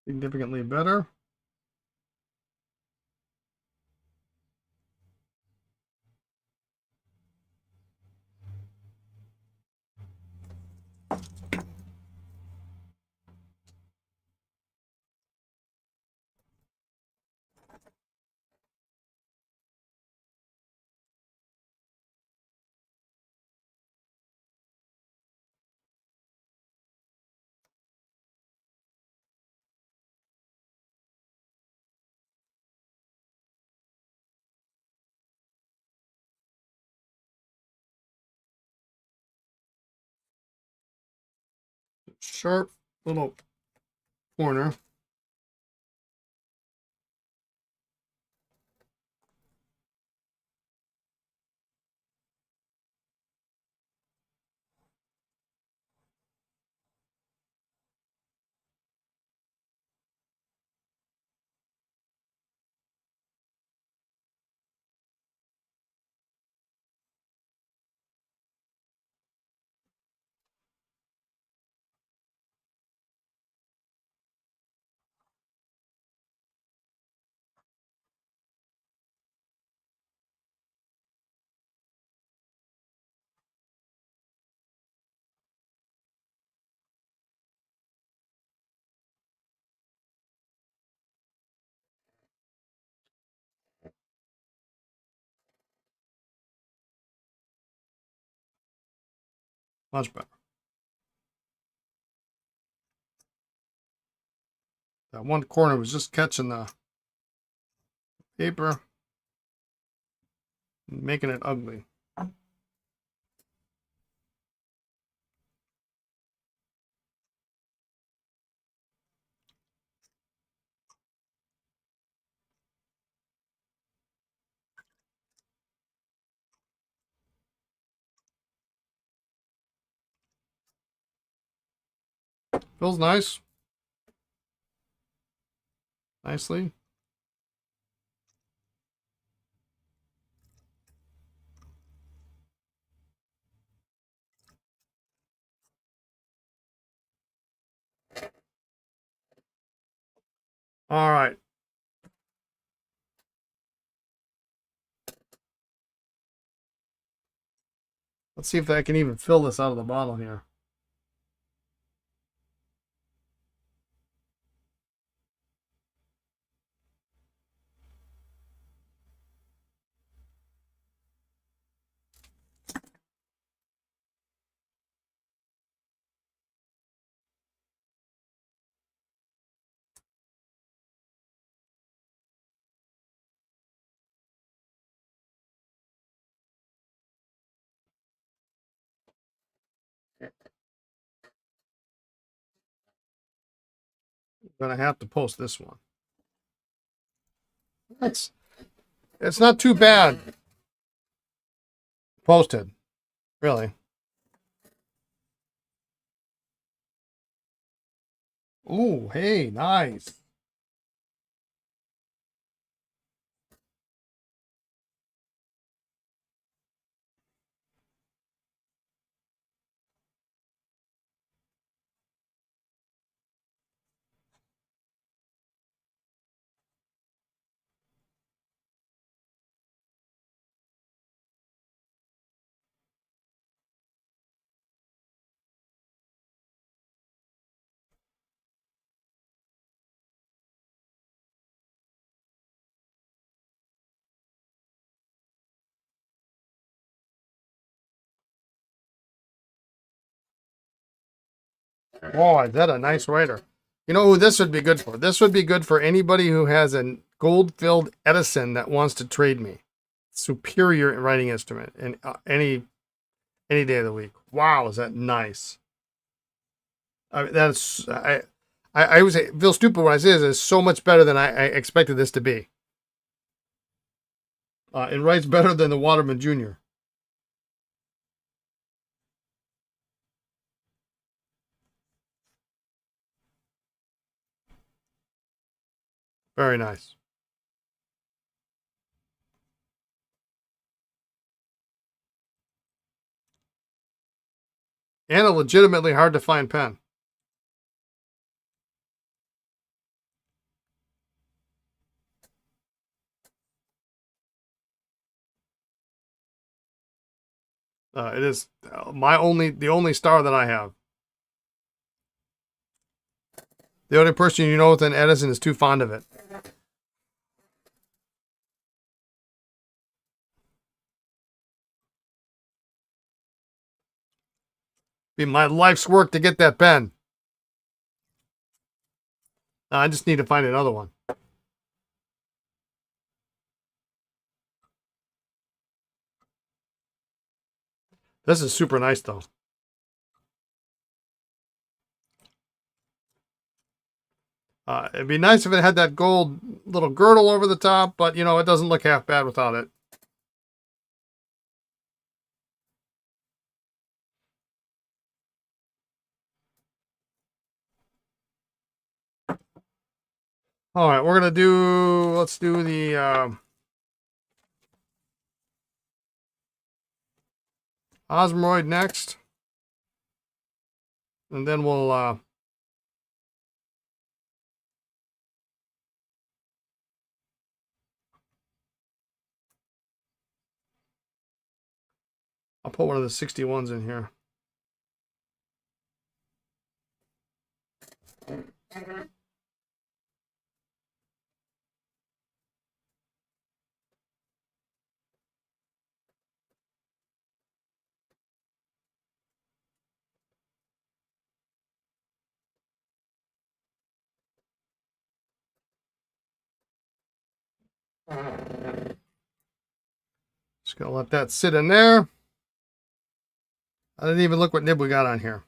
Significantly better. Sharp little corner. Much better. That one corner was just catching the paper, making it ugly. Feels nice. Nicely. All right. Let's see if I can even fill this out of the bottle here. I'm gonna have to post this one. It's not too bad. Posted, really. Ooh, hey, nice. Oh, is that a nice writer? You know who this would be good for? This would be good for anybody who has a gold-filled Edison that wants to trade me. Superior writing instrument in any day of the week. Wow, is that nice? That's I always feel stupid when I say this. It's so much better than I expected this to be. It writes better than the Waterman Jr. Very nice. And a legitimately hard to find pen. It is the only star that I have. The only person you know with an Edison is too fond of it. Be my life's work to get that pen. I just need to find another one. This is super nice though. It'd be nice if it had that gold little girdle over the top, but you know, it doesn't look half bad without it. All right, let's do the Osmiroid next. And then we'll I'll put one of the 61s in here. Just gonna let that sit in there. I didn't even look what nib we got on here.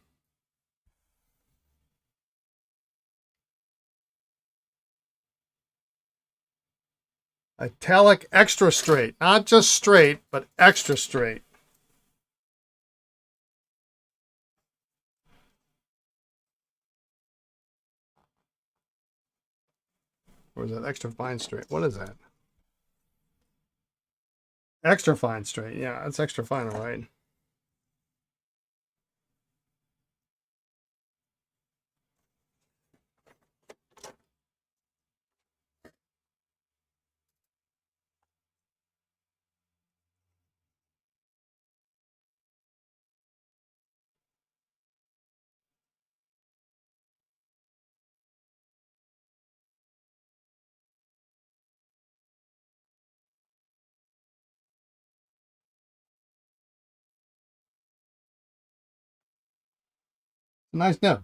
Italic extra straight. Not just straight, but extra straight. Or is that extra fine straight? What is that? Extra fine straight. Yeah, that's extra fine, all right. Nice nib.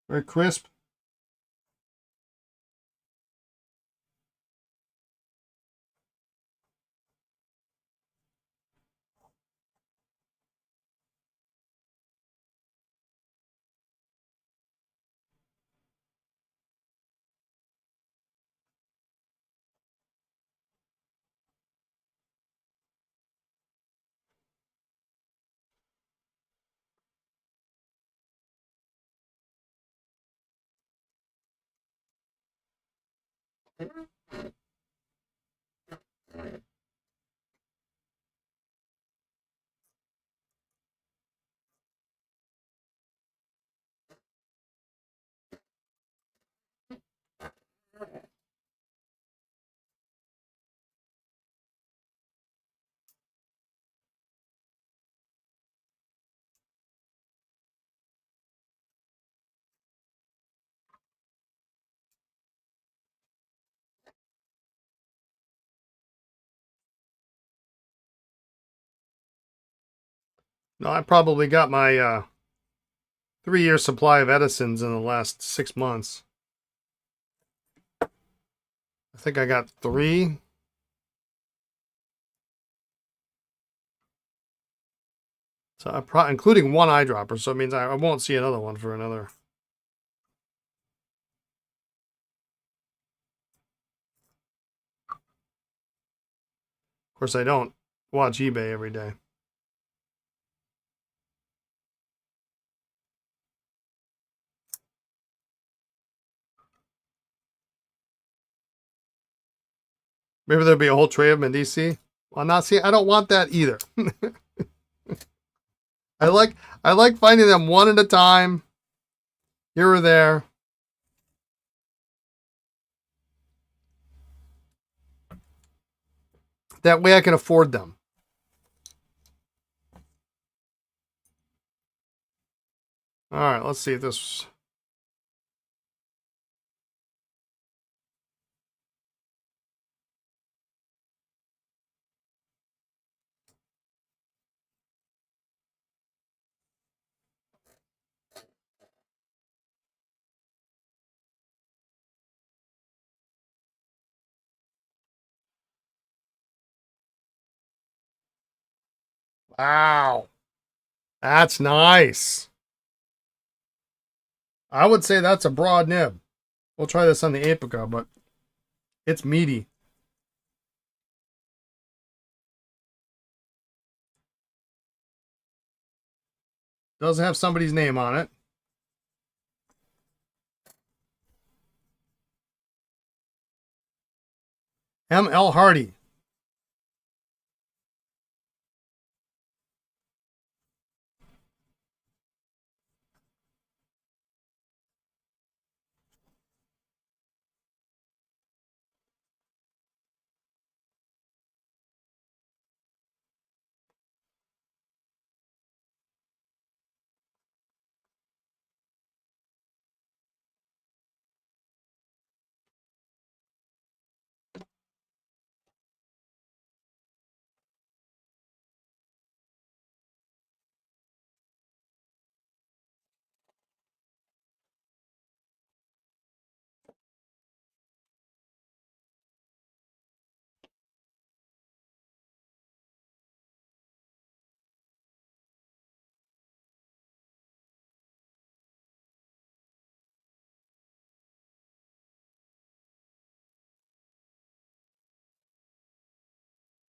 Very crisp. No, I probably got my 3-year supply of Edisons in the last 6 months. I think I got 3. So including 1 eyedropper, so it means I won't see another one for another. Of course, I don't watch eBay every day. Maybe there'll be a whole tray of them in DC. Well, not see. I don't want that either. I like finding them one at a time, here or there. That way I can afford them. All right, let's see if this. Wow, that's nice. I would say that's a broad nib. We'll try this on the Apica, but it's meaty. Does have somebody's name on it. M.L. Hardy.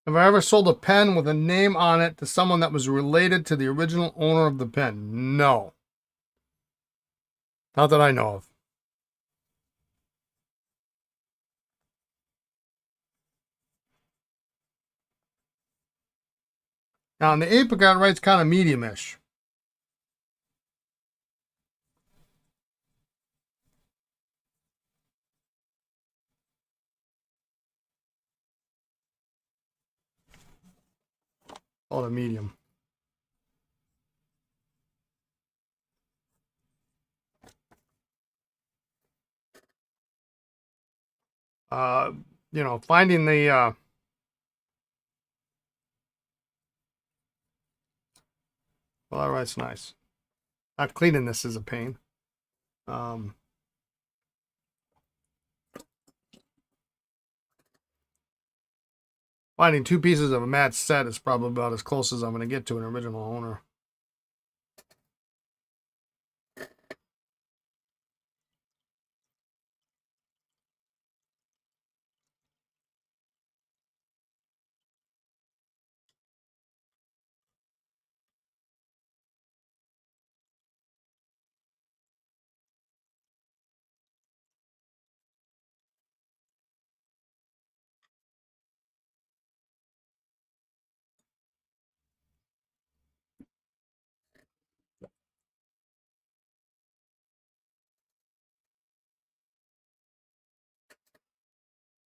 Have I ever sold a pen with a name on it to someone that was related to the original owner of the pen? No. Not that I know of. Now, in the Apricot writes kind of medium-ish. Call it a medium. Uh, finding the well, that writes nice. Not cleaning this is a pain. Finding 2 pieces of a matched set is probably about as close as I'm going to get to an original owner.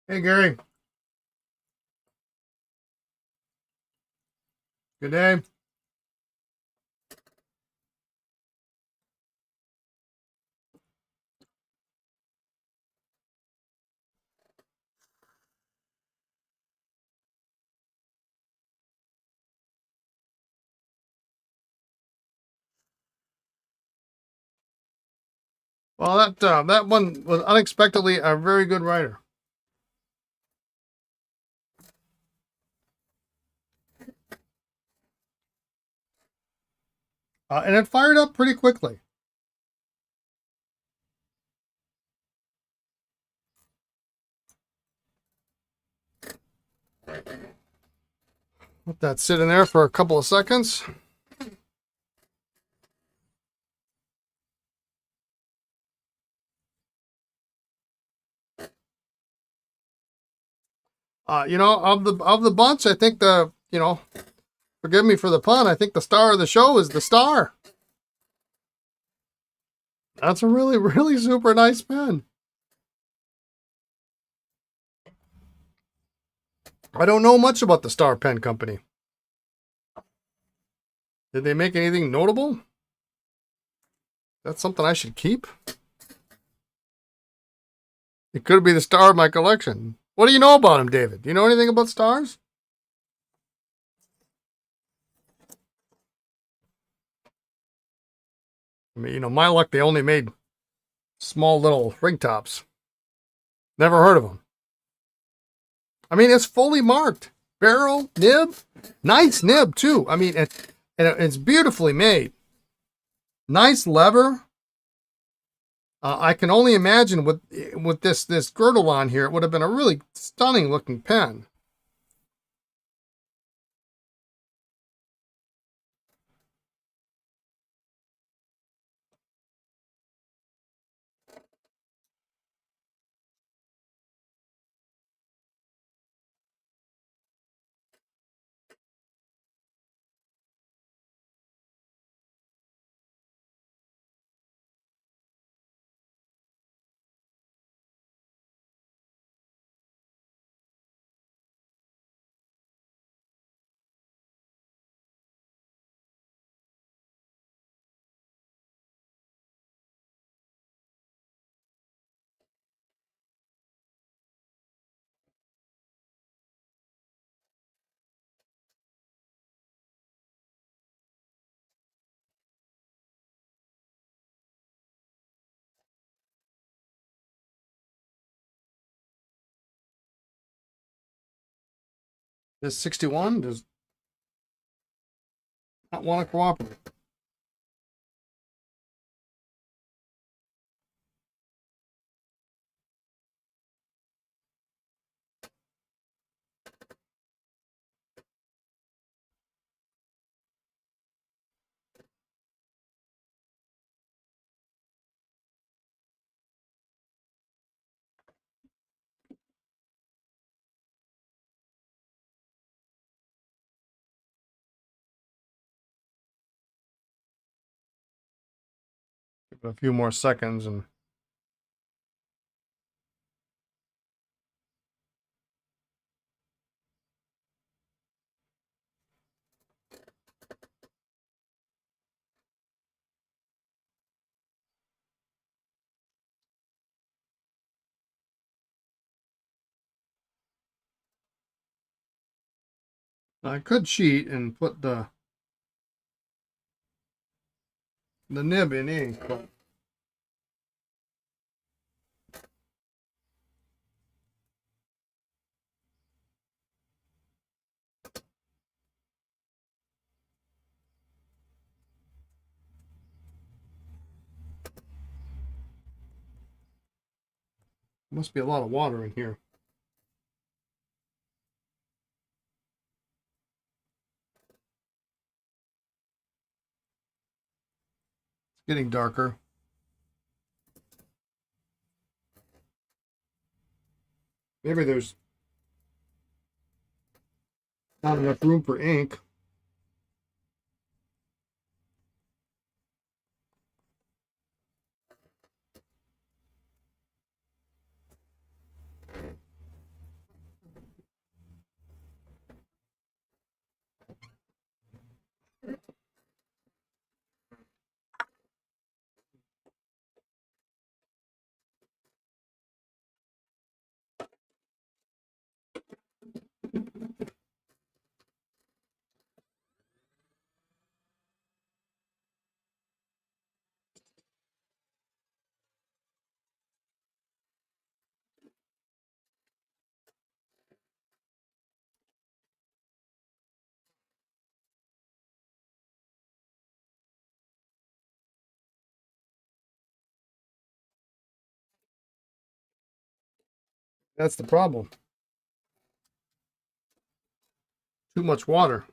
Hey, Gary. Good day. Well, that one was unexpectedly a very good writer. And it fired up pretty quickly. Let that sit in there for a couple of seconds. You know, of the bunch, I think forgive me for the pun, I think the star of the show is the star. That's a really, really super nice pen. I don't know much about the Star Pen Company. Did they make anything notable? That's something I should keep. It could be the star of my collection. What do you know about him, David? Do you know anything about stars? I mean, you know, my luck, they only made small little ring tops. Never heard of them. I mean, it's fully marked. Barrel, nib, nice nib too. I mean, it's beautifully made. Nice lever. I can only imagine with this girdle on here, it would have been a really stunning looking pen. This 61 does not want to cooperate. Give it a few more seconds and I could cheat and put the nib in ink, but there must be a lot of water in here. It's getting darker. Maybe there's not enough room for ink. That's the problem. Too much water.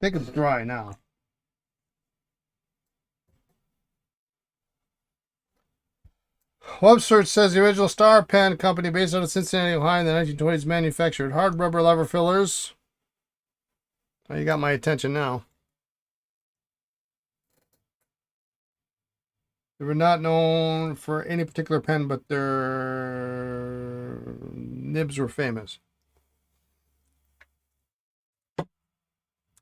I think it's dry now. Web search says the original Star Pen company based out of Cincinnati, Ohio in the 1920s manufactured hard rubber lever fillers. Oh, you got my attention now. They were not known for any particular pen, but their nibs were famous.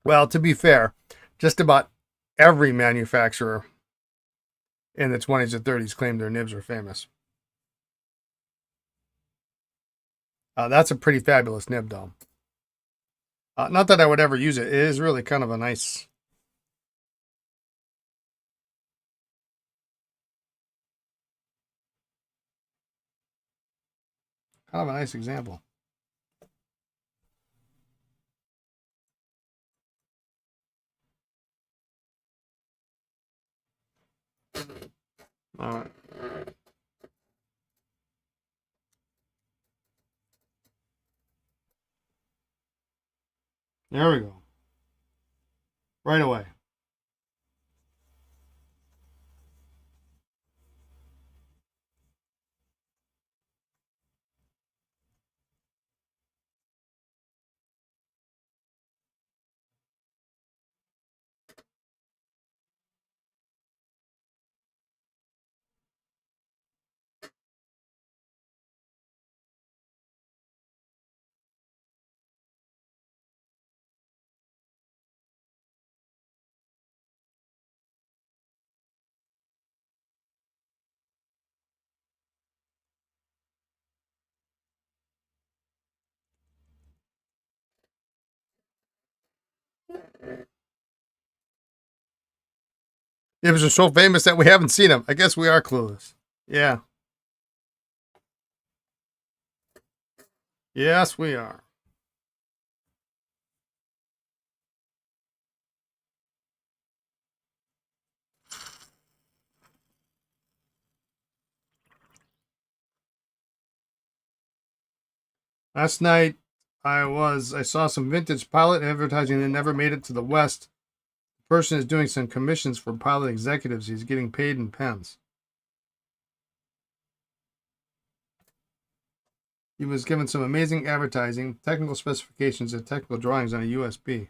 Well, to be fair, just about every manufacturer in the 20s and 30s claimed their nibs were famous. That's a pretty fabulous nib, though. Not that I would ever use it. It is really kind of a nice. Kind of a nice example. All right. There we go. Right away. Nibs are so famous that we haven't seen them. I guess we are clueless. Yeah. Yes, we are. Last night, I saw some vintage pilot advertising that never made it to the West. The person is doing some commissions for pilot executives. He's getting paid in pens. He was given some amazing advertising, technical specifications, and technical drawings on a USB.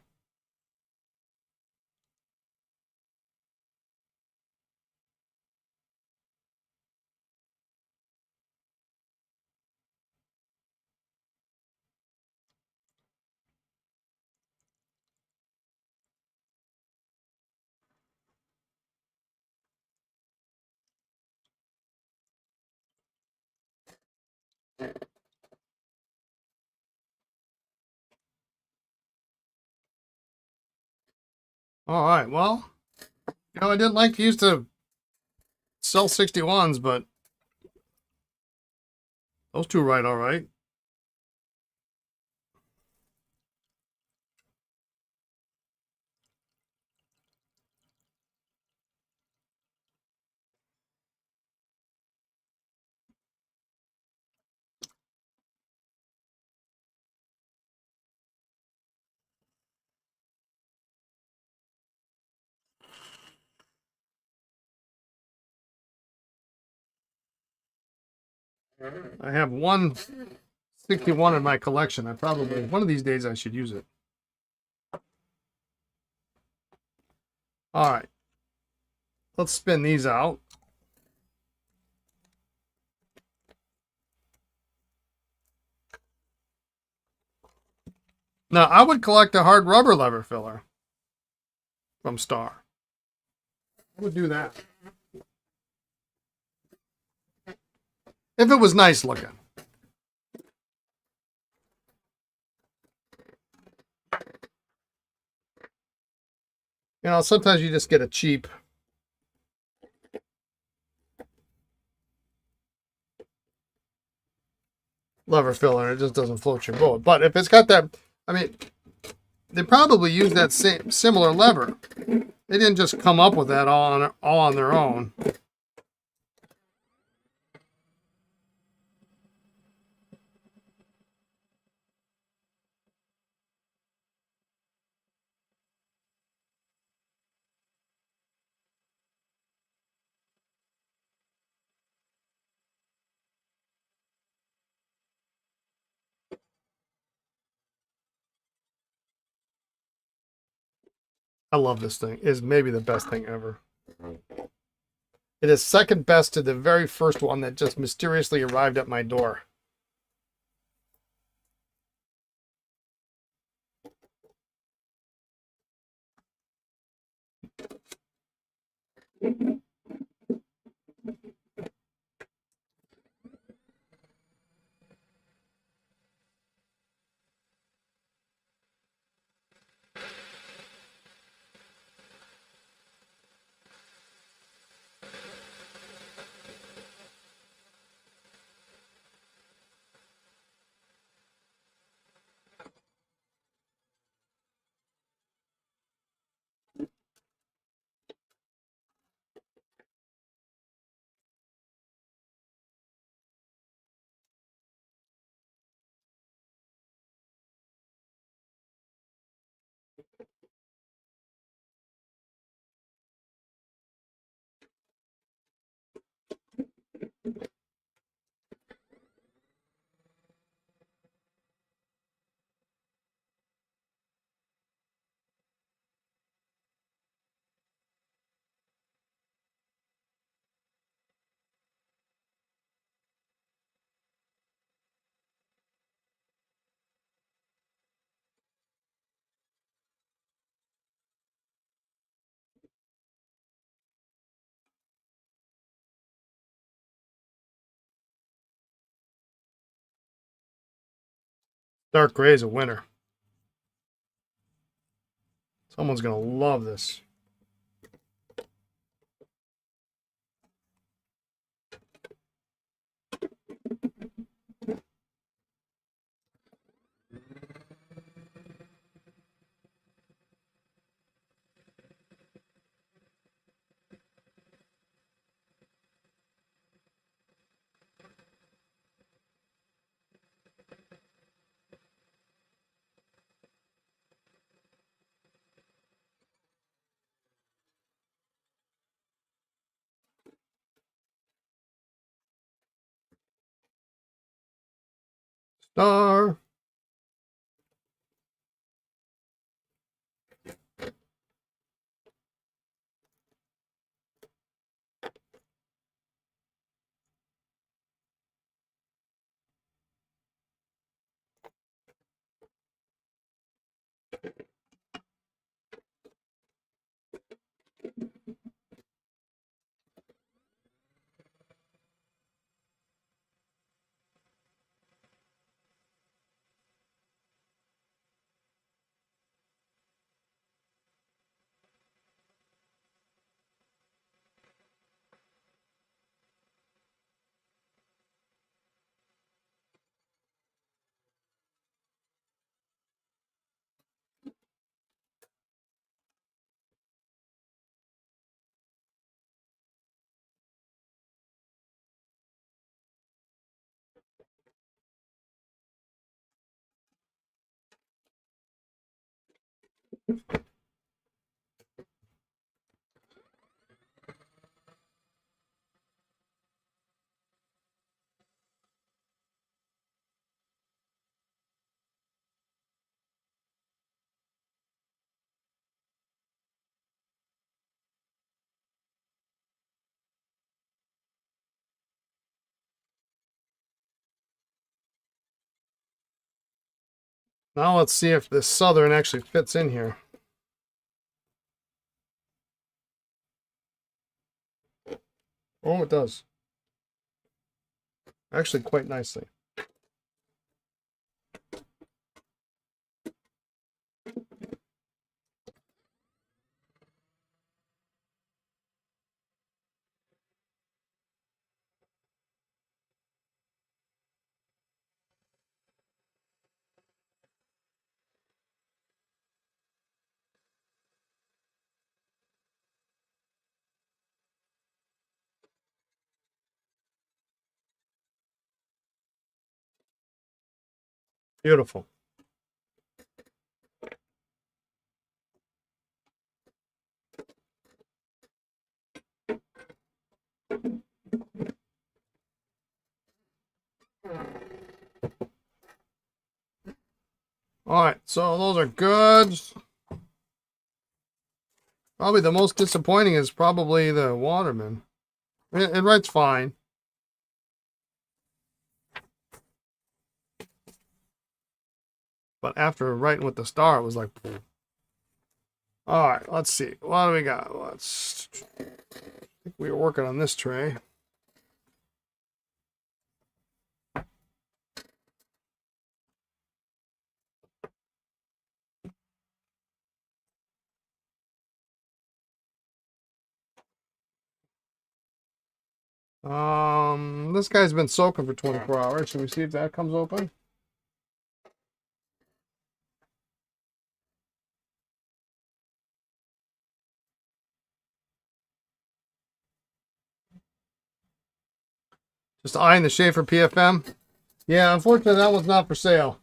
All right, well, I didn't like to use to sell 61s, but those two write all right. I have 161 in my collection. I probably, one of these days I should use it. All right. Let's spin these out. Now, I would collect a hard rubber lever filler from Star. I would do that. If it was nice looking. You know, sometimes you just get a cheap lever filler and it just doesn't float your boat. But if it's got that, I mean, they probably use that same similar lever. They didn't just come up with that all on their own. I love this thing. It is maybe the best thing ever. It is second best to the very first one that just mysteriously arrived at my door. Dark gray is a winner. Someone's going to love this. Star. Now let's see if this Southern actually fits in here. Oh, it does. Actually, quite nicely. Beautiful. All right, so those are good. Probably the most disappointing is probably the Waterman. It writes fine. But after writing with the star, it was like... All right, let's see. What do we got? I think we were working on this tray. This guy's been soaking for 24 hours. Should we see if that comes open? Just eyeing the Schaefer PFM. Yeah, unfortunately, that one's not for sale.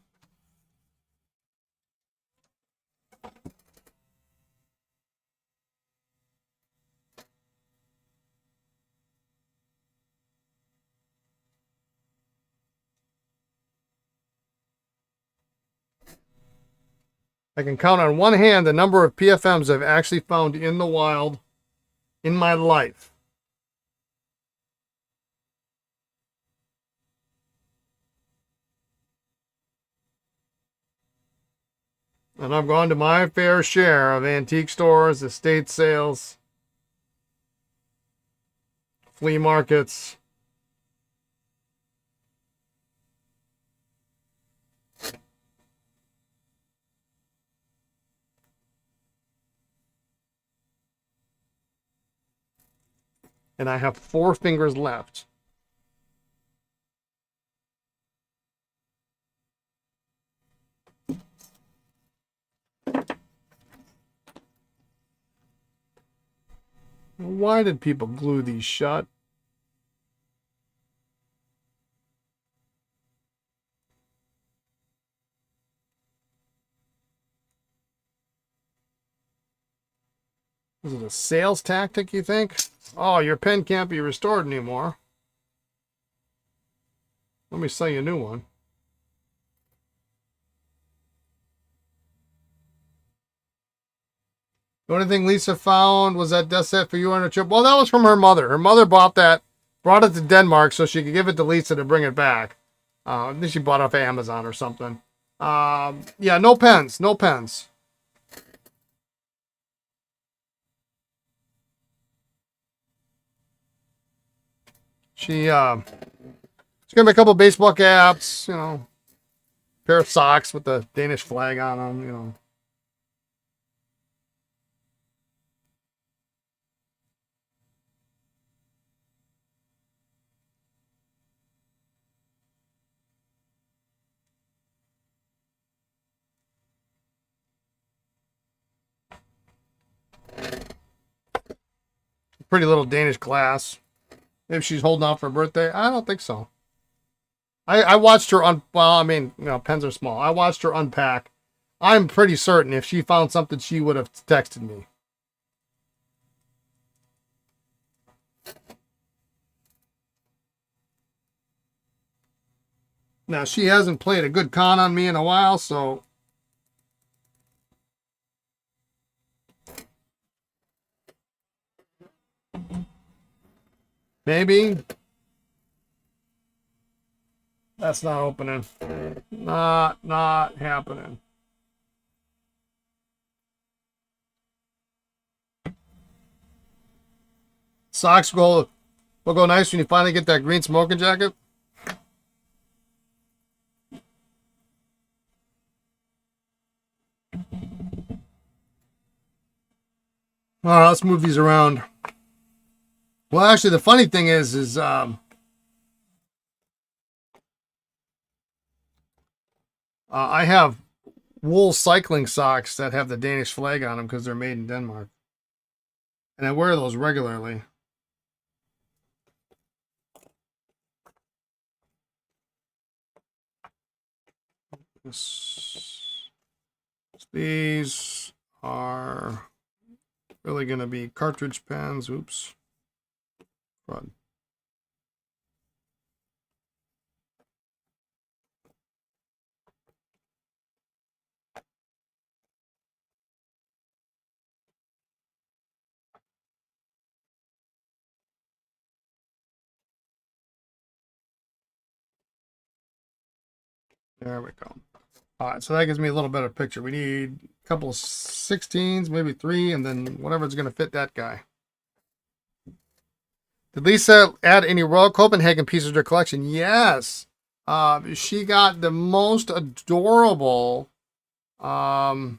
I can count on one hand the number of PFMs I've actually found in the wild in my life. And I've gone to my fair share of antique stores, estate sales, flea markets. And I have 4 fingers left. Why did people glue these shut? Is it a sales tactic, you think? Oh, your pen can't be restored anymore. Let me sell you a new one. The only thing Lisa found was that desk set for you on a trip. Well, that was from her mother. Her mother bought that, brought it to Denmark so she could give it to Lisa to bring it back. I think she bought it off Amazon or something. Yeah, no pens. No pens. She gave me a couple of baseball caps, you know, pair of socks with the Danish flag on them, you know. Pretty little Danish glass. Maybe she's holding out for her birthday. I don't think so. I watched her well, I mean, you know, pens are small. I watched her unpack. I'm pretty certain if she found something, she would have texted me. Now, she hasn't played a good con on me in a while, so... Maybe. That's not opening. Not happening. Socks will go nice when you finally get that green smoking jacket. All right, let's move these around. Well, actually, the funny thing is I have wool cycling socks that have the Danish flag on them because they're made in Denmark. And I wear those regularly. These are really going to be cartridge pens. Oops. Run. There we go. All right, so that gives me a little better picture. We need a couple of 16s, maybe 3, and then whatever's going to fit that guy. Did Lisa add any Royal Copenhagen pieces to her collection? Yes. She got the most adorable little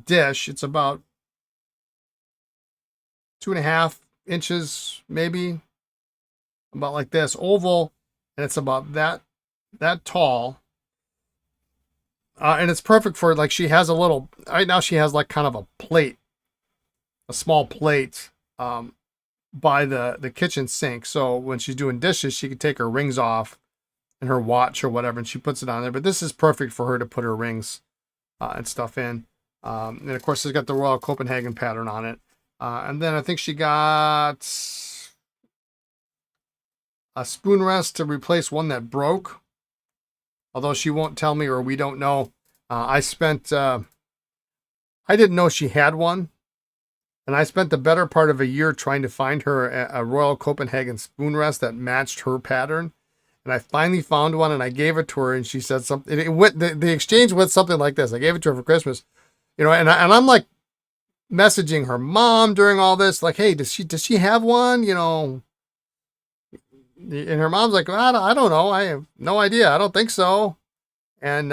dish. It's about 2.5 inches, maybe. About like this, oval, and it's about that tall. And it's perfect for, like, she has a little, right now she has like kind of a plate, a small plate by the kitchen sink. So when she's doing dishes, she can take her rings off and her watch or whatever, and she puts it on there. But this is perfect for her to put her rings and stuff in. And of course, it's got the Royal Copenhagen pattern on it. And then I think she got a spoon rest to replace one that broke. Although she won't tell me, or we don't know. I didn't know she had one. And I spent the better part of a year trying to find her a Royal Copenhagen spoon rest that matched her pattern. And I finally found one, and I gave it to her, and she said something. The exchange went something like this. I gave it to her for Christmas. You know, and I'm like messaging her mom during all this, like, hey, does she have one? You know, and her mom's like, well, I don't know. I have no idea. I don't think so. And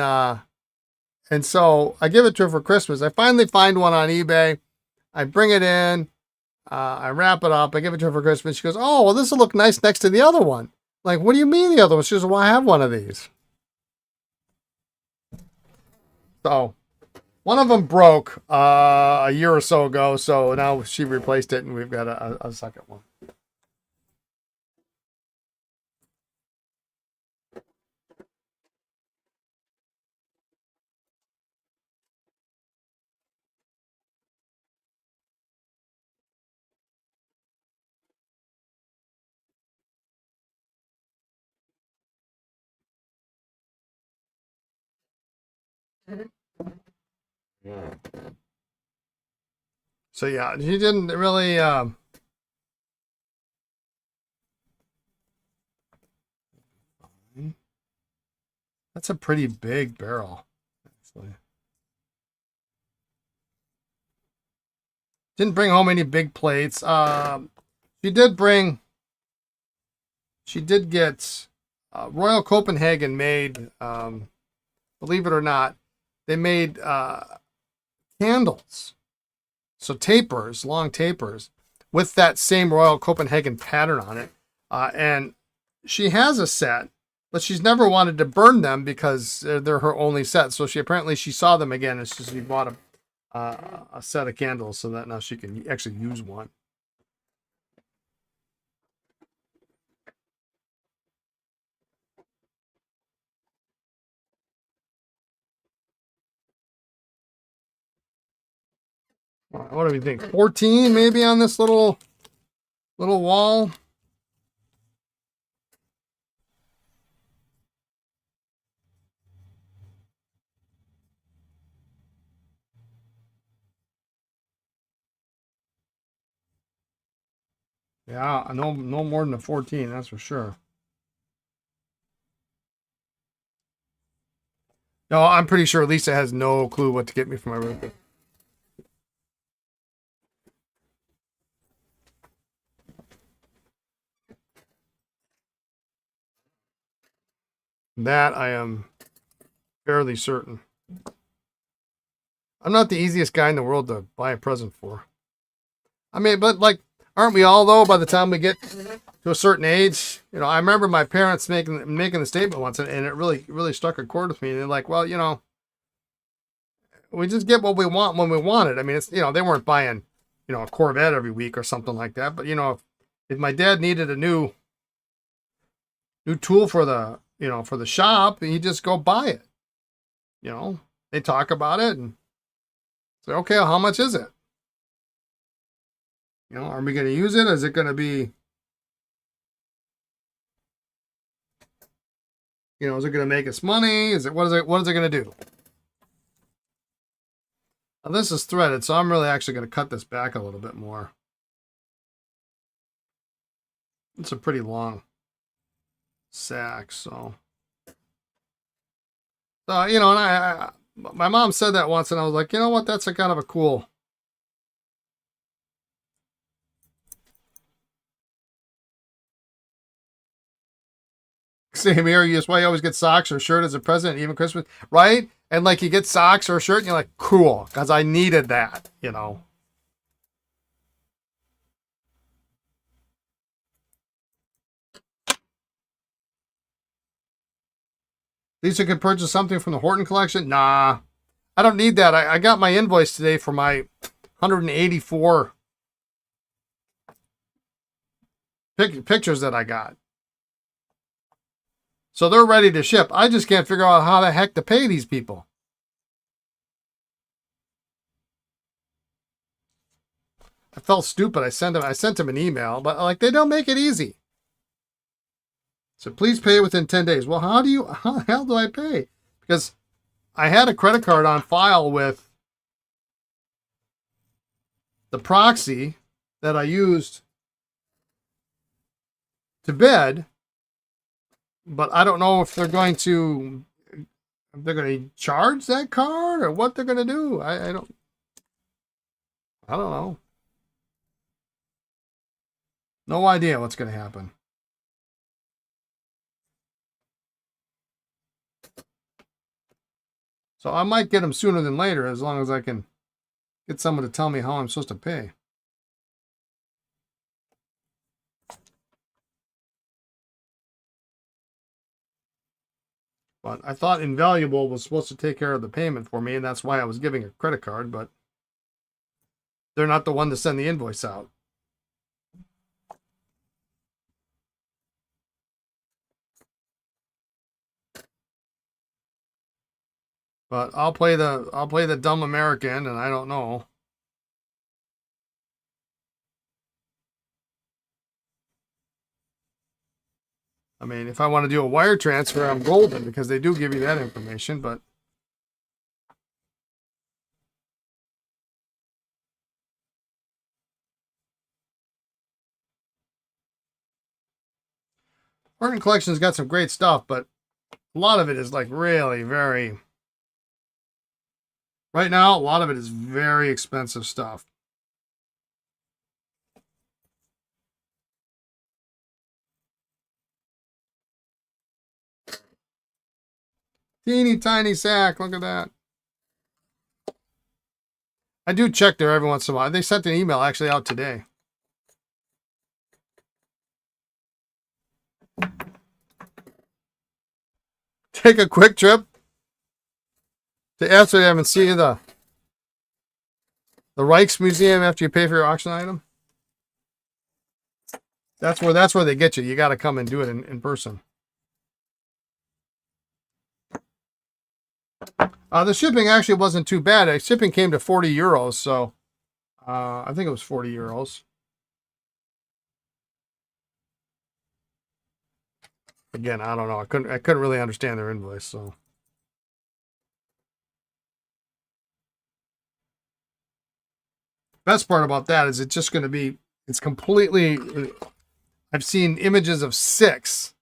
so I give it to her for Christmas. I finally find one on eBay. I bring it in. I wrap it up. I give it to her for Christmas. She goes, oh, well, this will look nice next to the other one. Like, what do you mean the other one? She goes, well, I have one of these. So one of them broke a year or so ago. So now she replaced it, and we've got a second one. So yeah, she didn't really that's a pretty big barrel, actually. Didn't bring home any big plates. She did get Royal Copenhagen made, believe it or not, they made candles. So tapers, long tapers, with that same Royal Copenhagen pattern on it. And she has a set, but she's never wanted to burn them because they're her only set. So she saw them again, and she bought a set of candles so that now she can actually use one. What do we think? 14 maybe on this little wall. Yeah, no more than a 14, that's for sure. No, I'm pretty sure Lisa has no clue what to get me for my birthday. That I am fairly certain. I'm not the easiest guy in the world to buy a present for. I mean, but like, aren't we all though? By the time we get to a certain age, you know, I remember my parents making the statement once, and it really struck a chord with me. And they're like, well, you know, we just get what we want when we want it. I mean, it's, you know, they weren't buying, you know, a Corvette every week or something like that. But you know, if my dad needed a new tool for the, you know, for the shop, he'd just go buy it. You know, they talk about it and say, okay, well, how much is it? You know, are we going to use it? Is it going to be, you know, is it going to make us money? What is it going to do? Now, this is threaded, so I'm really actually going to cut this back a little bit more. It's a pretty long sack, so you know, and my mom said that once, and I was like, you know what, that's a kind of a cool. Same here. That's why you always get socks or a shirt as a present, even Christmas, right? And like you get socks or a shirt, and you're like, cool, because I needed that, you know. Lisa could purchase something from the Horton collection. Nah, I don't need that. I got my invoice today for my 184 pictures that I got. So they're ready to ship. I just can't figure out how the heck to pay these people. I felt stupid. I sent them an email, but like they don't make it easy. So please pay within 10 days. Well, how the hell do I pay? Because I had a credit card on file with the proxy that I used to bid, but I don't know if they're going to charge that card or what they're going to do. I don't know. No idea what's going to happen. So I might get them sooner than later, as long as I can get someone to tell me how I'm supposed to pay. But I thought Invaluable was supposed to take care of the payment for me, and that's why I was giving a credit card, but they're not the one to send the invoice out. But I'll play the dumb American, and I don't know. I mean, if I want to do a wire transfer, I'm golden because they do give you that information, but Horton Collection's got some great stuff, but a lot of it is like really very, right now, a lot of it is very expensive stuff. Teeny tiny sack. Look at that. I do check there every once in a while. They sent an email actually out today. Take a quick trip to Amsterdam and see the Rijksmuseum after you pay for your auction item. That's where they get you. You got to come and do it in person. The shipping actually wasn't too bad. Shipping came to 40 euros, so I think it was 40 euros. Again, I don't know. I couldn't really understand their invoice, so. Best part about that is it's just going to be, it's completely, I've seen images of 6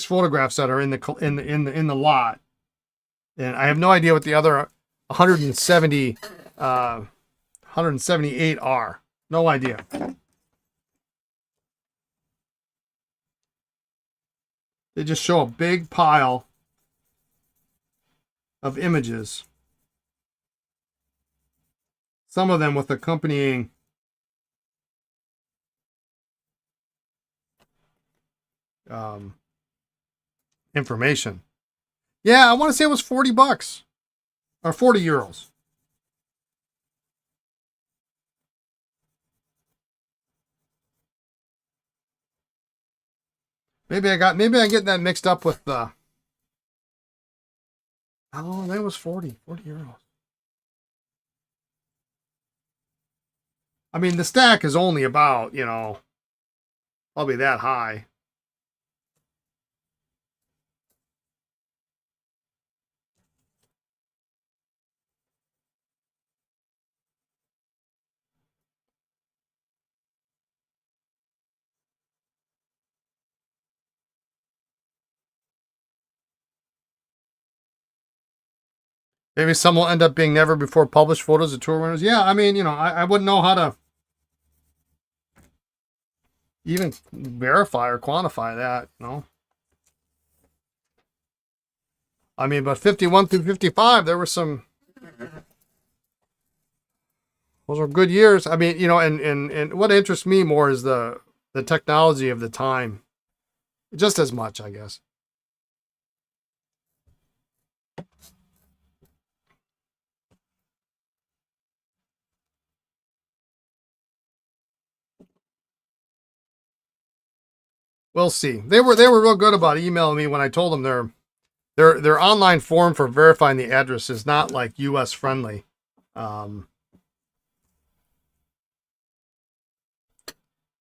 photographs that are in the lot, and I have no idea what the other 178 are. No idea. They just show a big pile of images. Some of them with accompanying information. Yeah, I want to say it was $40 or 40 euros. Maybe I get that mixed up with the. Oh, that was 40 euros. I mean, the stack is only about, probably that high. Maybe some will end up being never before published photos of tour winners. Yeah, I mean, I wouldn't know how to even verify or quantify that, I mean, but 51 through 55, there were some. Those are good years. I mean, and what interests me more is the technology of the time, just as much, I guess. We'll see. They were real good about emailing me when I told them their online form for verifying the address is not like U.S. friendly.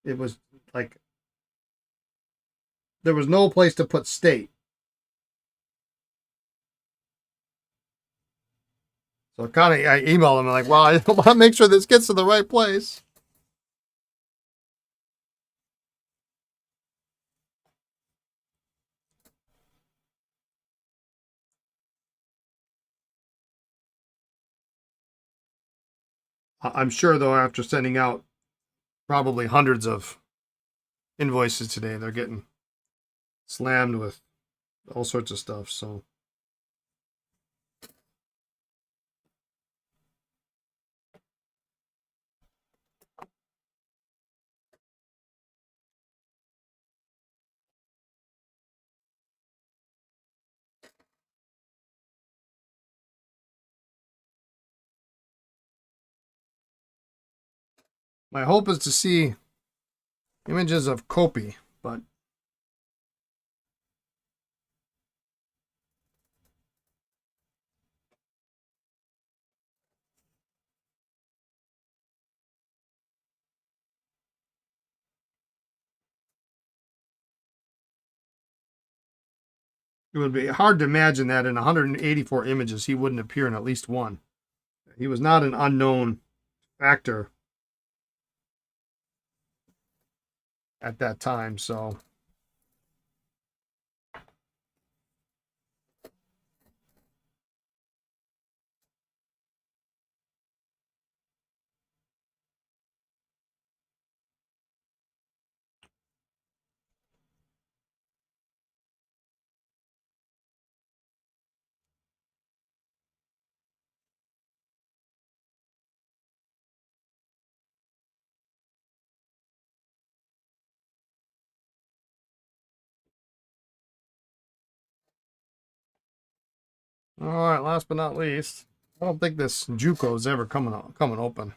It was like there was no place to put state. So I emailed them like, well, I want to make sure this gets to the right place. I'm sure, though, after sending out probably hundreds of invoices today, they're getting slammed with all sorts of stuff. So my hope is to see images of Kopi, but it would be hard to imagine that in 184 images he wouldn't appear in at least one. He was not an unknown actor at that time, so all right, last but not least, I don't think this JUCO is ever coming open.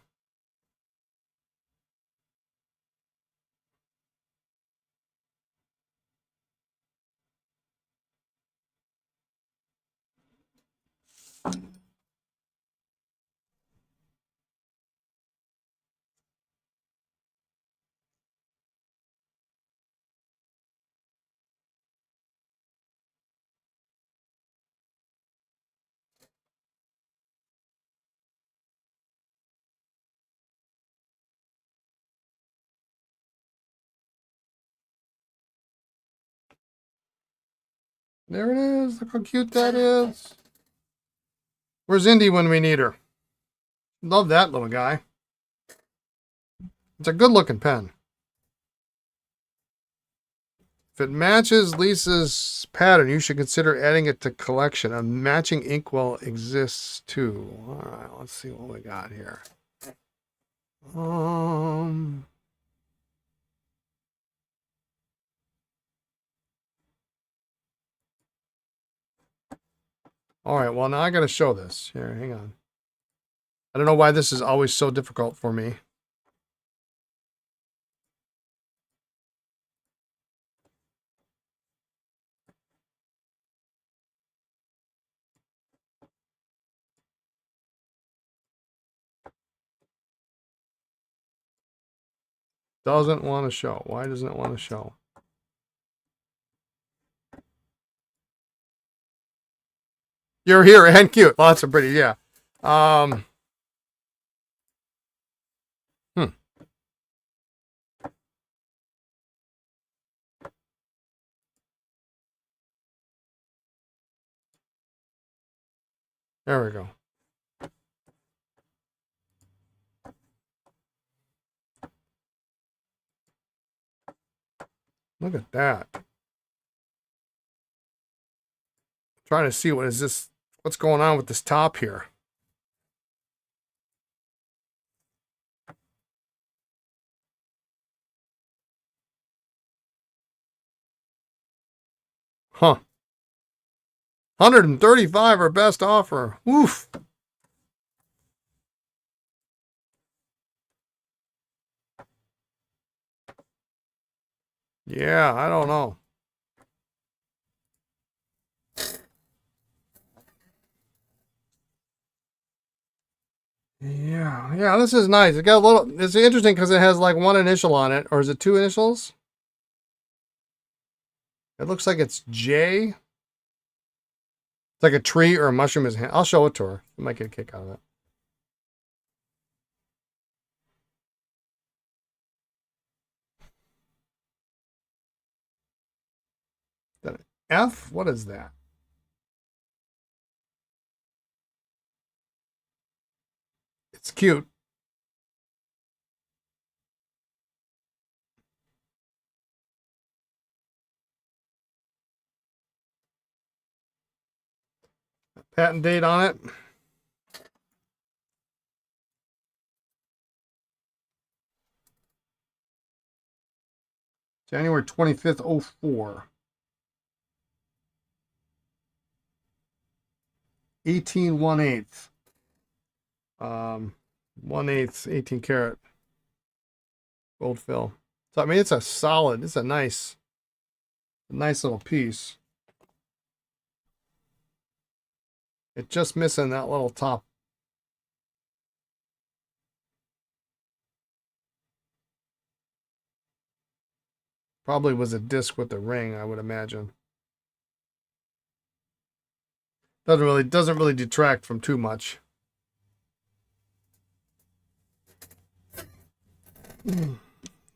There it is. Look how cute that is. Where's Indy when we need her? Love that little guy. It's a good looking pen. If it matches Lisa's pattern, you should consider adding it to collection. A matching inkwell exists too. All right, let's see what we got here. All right, well, now I got to show this. Here, hang on. I don't know why this is always so difficult for me. Doesn't want to show. Why doesn't it want to show? You're here and cute. Lots of pretty, yeah. Hmm. There we go. Look at that. Trying to see what's going on with this top here. Huh. 135 our best offer. Oof. Yeah, I don't know. Yeah, this is nice. It got a little, it's interesting because it has like one initial on it, or is it two initials? It looks like it's J. It's like a tree or a mushroom in his hand. I'll show it to her. She might get a kick out of it. That F? What is that? It's cute. Patent date on it. January 25th, 04. 18 1/8. 1/8, 18 karat gold fill. So I mean, it's a nice little piece. It's just missing that little top. Probably was a disc with a ring, I would imagine. Doesn't really detract from too much.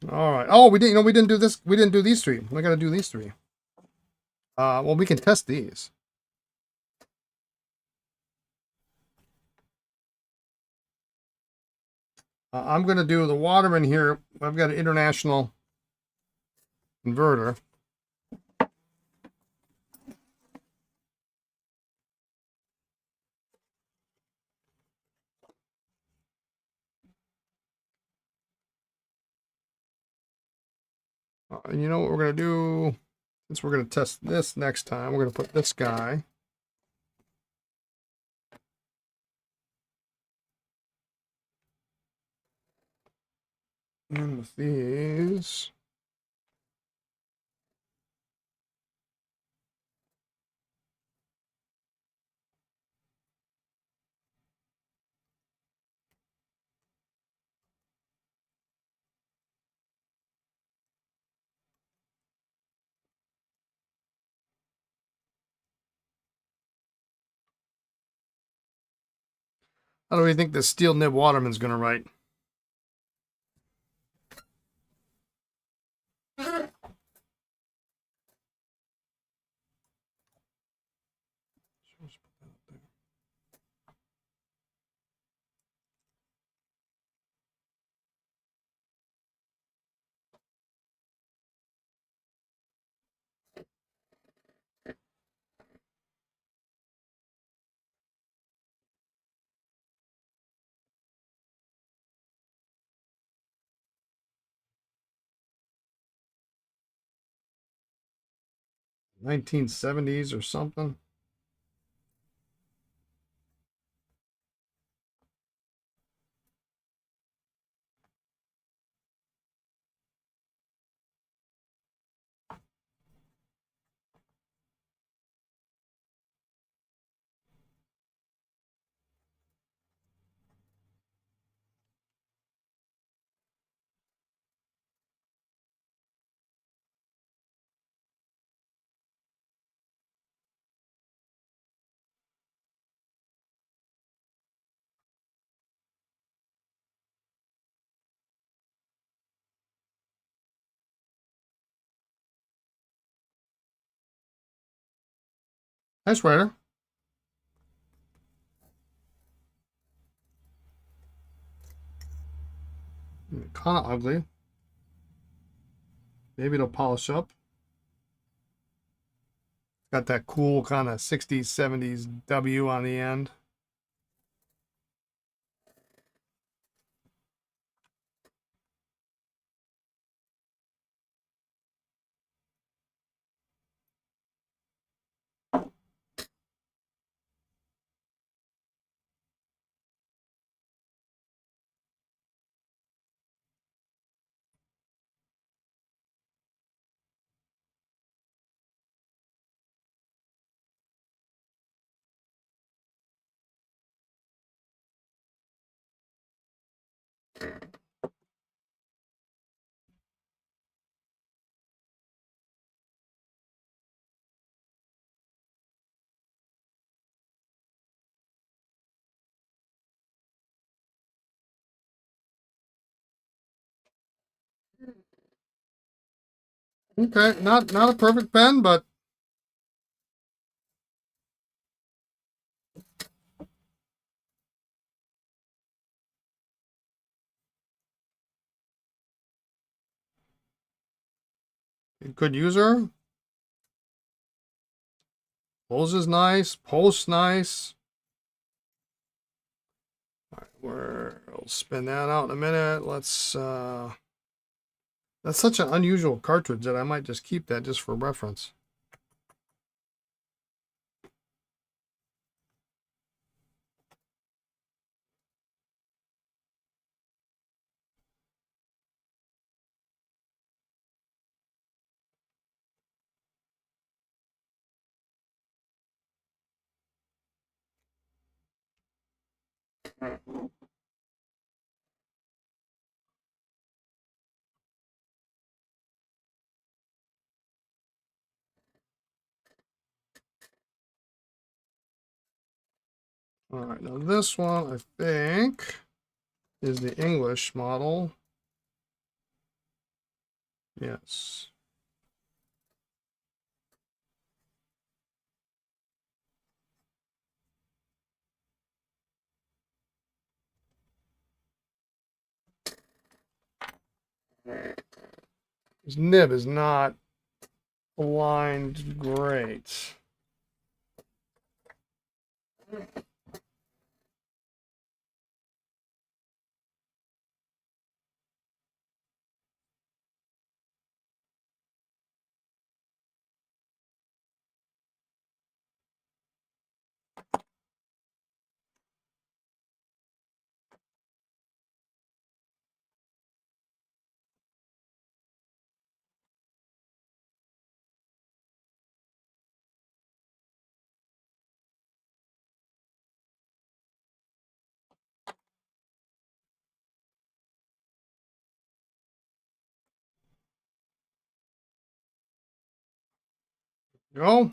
All right. Oh, we didn't do this. We didn't do these three. We got to do these three. Well, we can test these. I'm going to do the Waterman here. I've got an international inverter. And you know what we're going to do? Since we're going to test this next time, we're going to put this guy. And with these. How do we think this steel nib Waterman's going to write? 1970s or something. Nice writer. Kind of ugly. Maybe it'll polish up. Got that cool kind of 60s, 70s W on the end. Okay, not a perfect pen, but a good user. Pulls is nice. Post nice. All right, we'll spin that out in a minute. Let's. That's such an unusual cartridge that I might just keep that just for reference. All right, now this one I think is the English model. Yes. His nib is not aligned great. Go.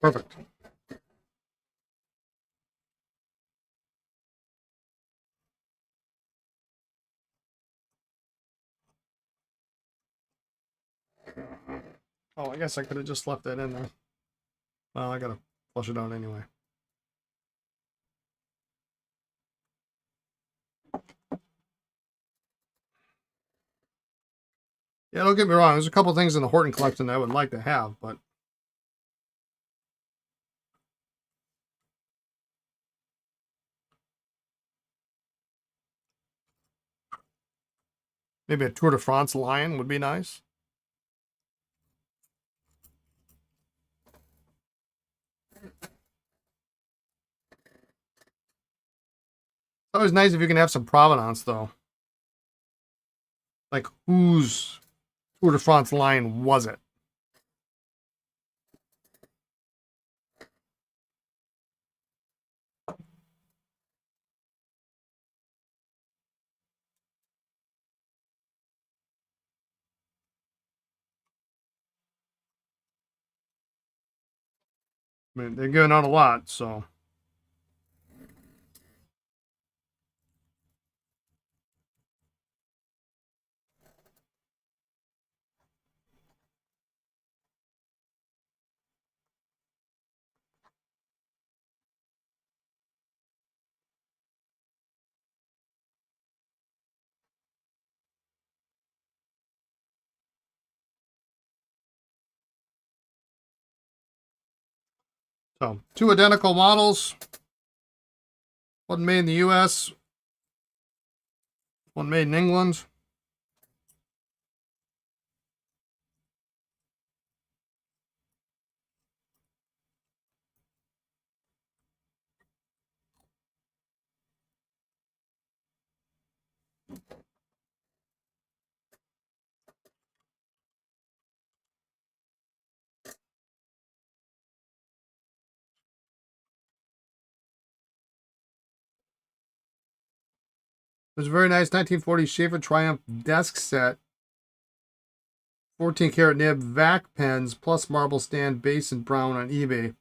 Perfect. Oh, I guess I could have just left that in there. Well, I gotta flush it out anyway. Yeah, don't get me wrong. There's a couple things in the Horton collection that I would like to have, but maybe a Tour de France lion would be nice. It's always nice if you can have some provenance, though. Like, whose Tour de France lion was it? I mean, they're giving out a lot, so. So, two identical models. One made in the U.S., one made in England. There's a very nice 1940 Schaefer Triumph desk set. 14 karat nib vac pens plus marble stand base and brown on eBay.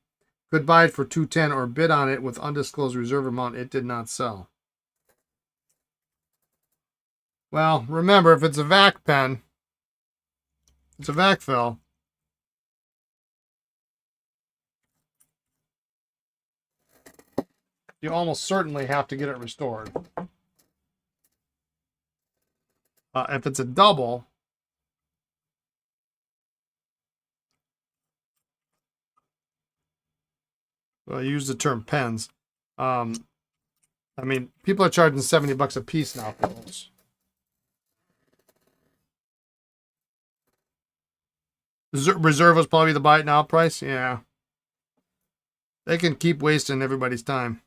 Could buy it for $210 or bid on it with undisclosed reserve amount. It did not sell. Well, remember, if it's a vac pen, it's a vac fill. You almost certainly have to get it restored. If it's a double, well, I use the term pens. I mean, people are charging $70 a piece now for those. Reserve was probably the buy it now price. Yeah. They can keep wasting everybody's time.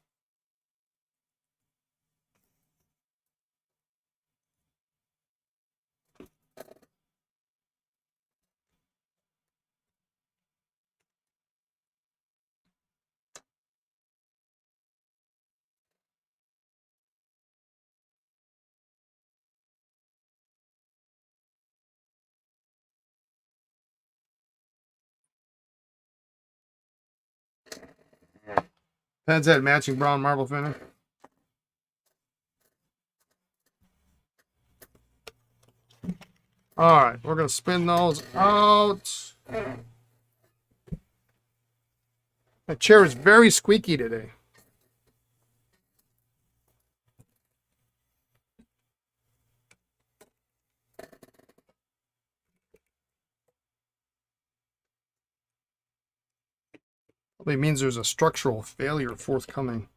Pens had matching brown marble finish. All right, we're going to spin those out. My chair is very squeaky today. Probably means there's a structural failure forthcoming.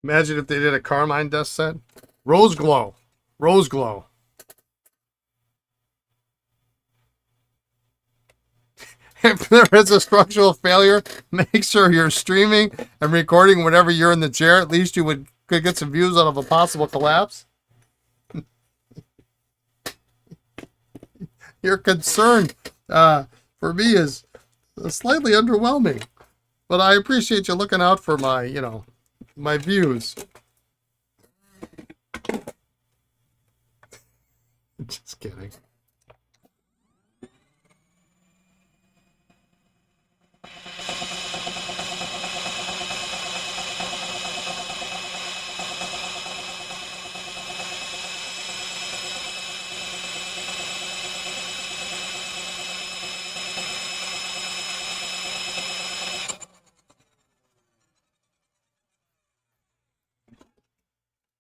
Imagine if they did a Carmine dust set. Rose glow. Rose glow. If there is a structural failure, make sure you're streaming and recording whenever you're in the chair. At least you would could get some views out of a possible collapse. Your concern for me is slightly underwhelming, but I appreciate you looking out for my, my views. Just kidding.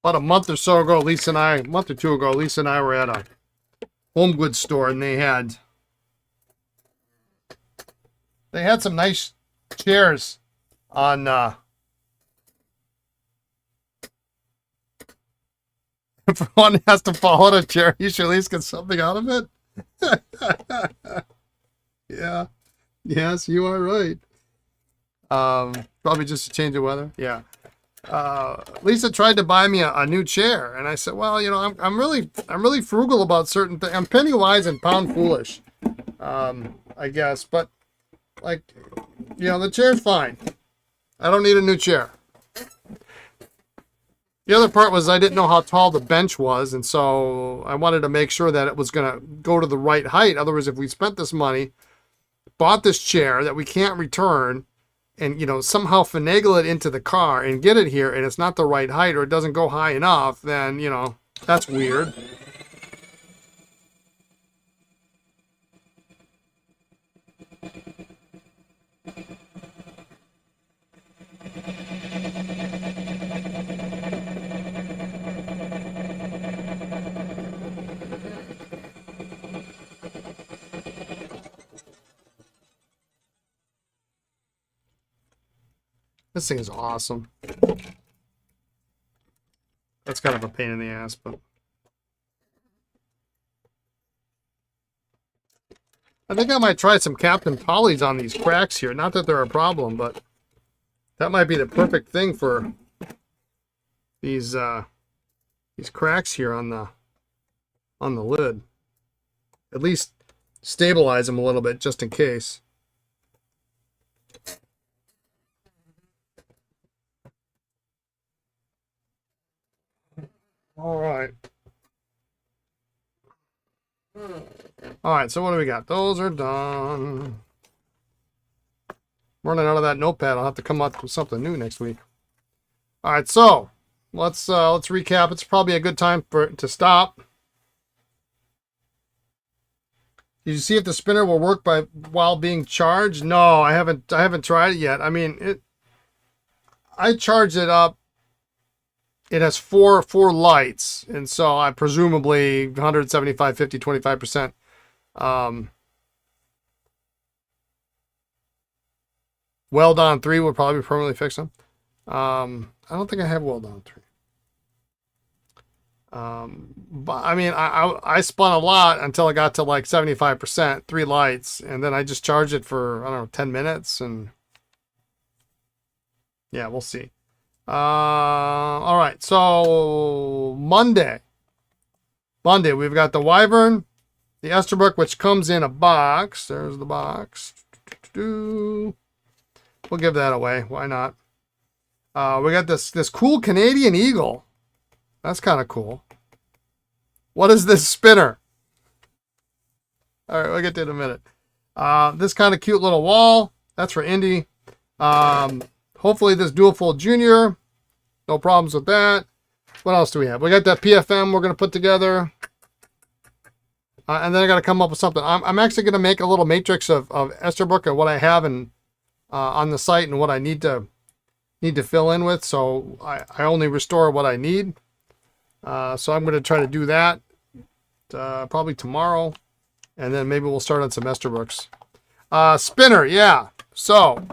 About a month or so ago, a month or two ago, Lisa and I were at a home goods store, and they had some nice chairs on if one has to fall out of a chair, you should at least get something out of it. Yeah. Yes, you are right. Probably just a change of weather. Yeah. Lisa tried to buy me a new chair, and I said, well, I'm really frugal about certain things. I'm penny wise and pound foolish, I guess. But the chair's fine. I don't need a new chair. The other part was I didn't know how tall the bench was, and so I wanted to make sure that it was going to go to the right height. Otherwise, if we spent this money, bought this chair that we can't return, and somehow finagle it into the car and get it here, and it's not the right height or it doesn't go high enough, then that's weird. This thing is awesome. That's kind of a pain in the ass, but I think I might try some Captain Polly's on these cracks here. Not that they're a problem, but that might be the perfect thing for these cracks here on the lid. At least stabilize them a little bit just in case. All right. All right, so what do we got? Those are done. Running out of that notepad. I'll have to come up with something new next week. All right, so let's recap. It's probably a good time to stop. Did you see if the spinner will work while being charged? No, I haven't tried it yet. I mean, I charged it up. It has four lights, and so I presumably 175, 50, 25%. Weld on 3 would probably permanently fix them. I don't think I have weld on 3. But I mean, I spun a lot until I got to like 75%, 3 lights, and then I just charged it for, I don't know, 10 minutes, and yeah, we'll see. All right, so Monday we've got the Wyvern, the Esterbrook, which comes in a box. There's the box. We'll give that away. Why not? We got this cool Canadian Eagle. That's kind of cool. What is this spinner? All right, we'll get to it in a minute. This kind of cute little wall. That's for Indy. Hopefully this dual fold junior. No problems with that. What else do we have? We got that PFM we're going to put together. And then I got to come up with something. I'm actually going to make a little matrix of Esterbrook and what I have on the site and what I need to fill in with. So I only restore what I need. So I'm going to try to do that probably tomorrow. And then maybe we'll start on some Esterbrooks. Spinner, yeah. So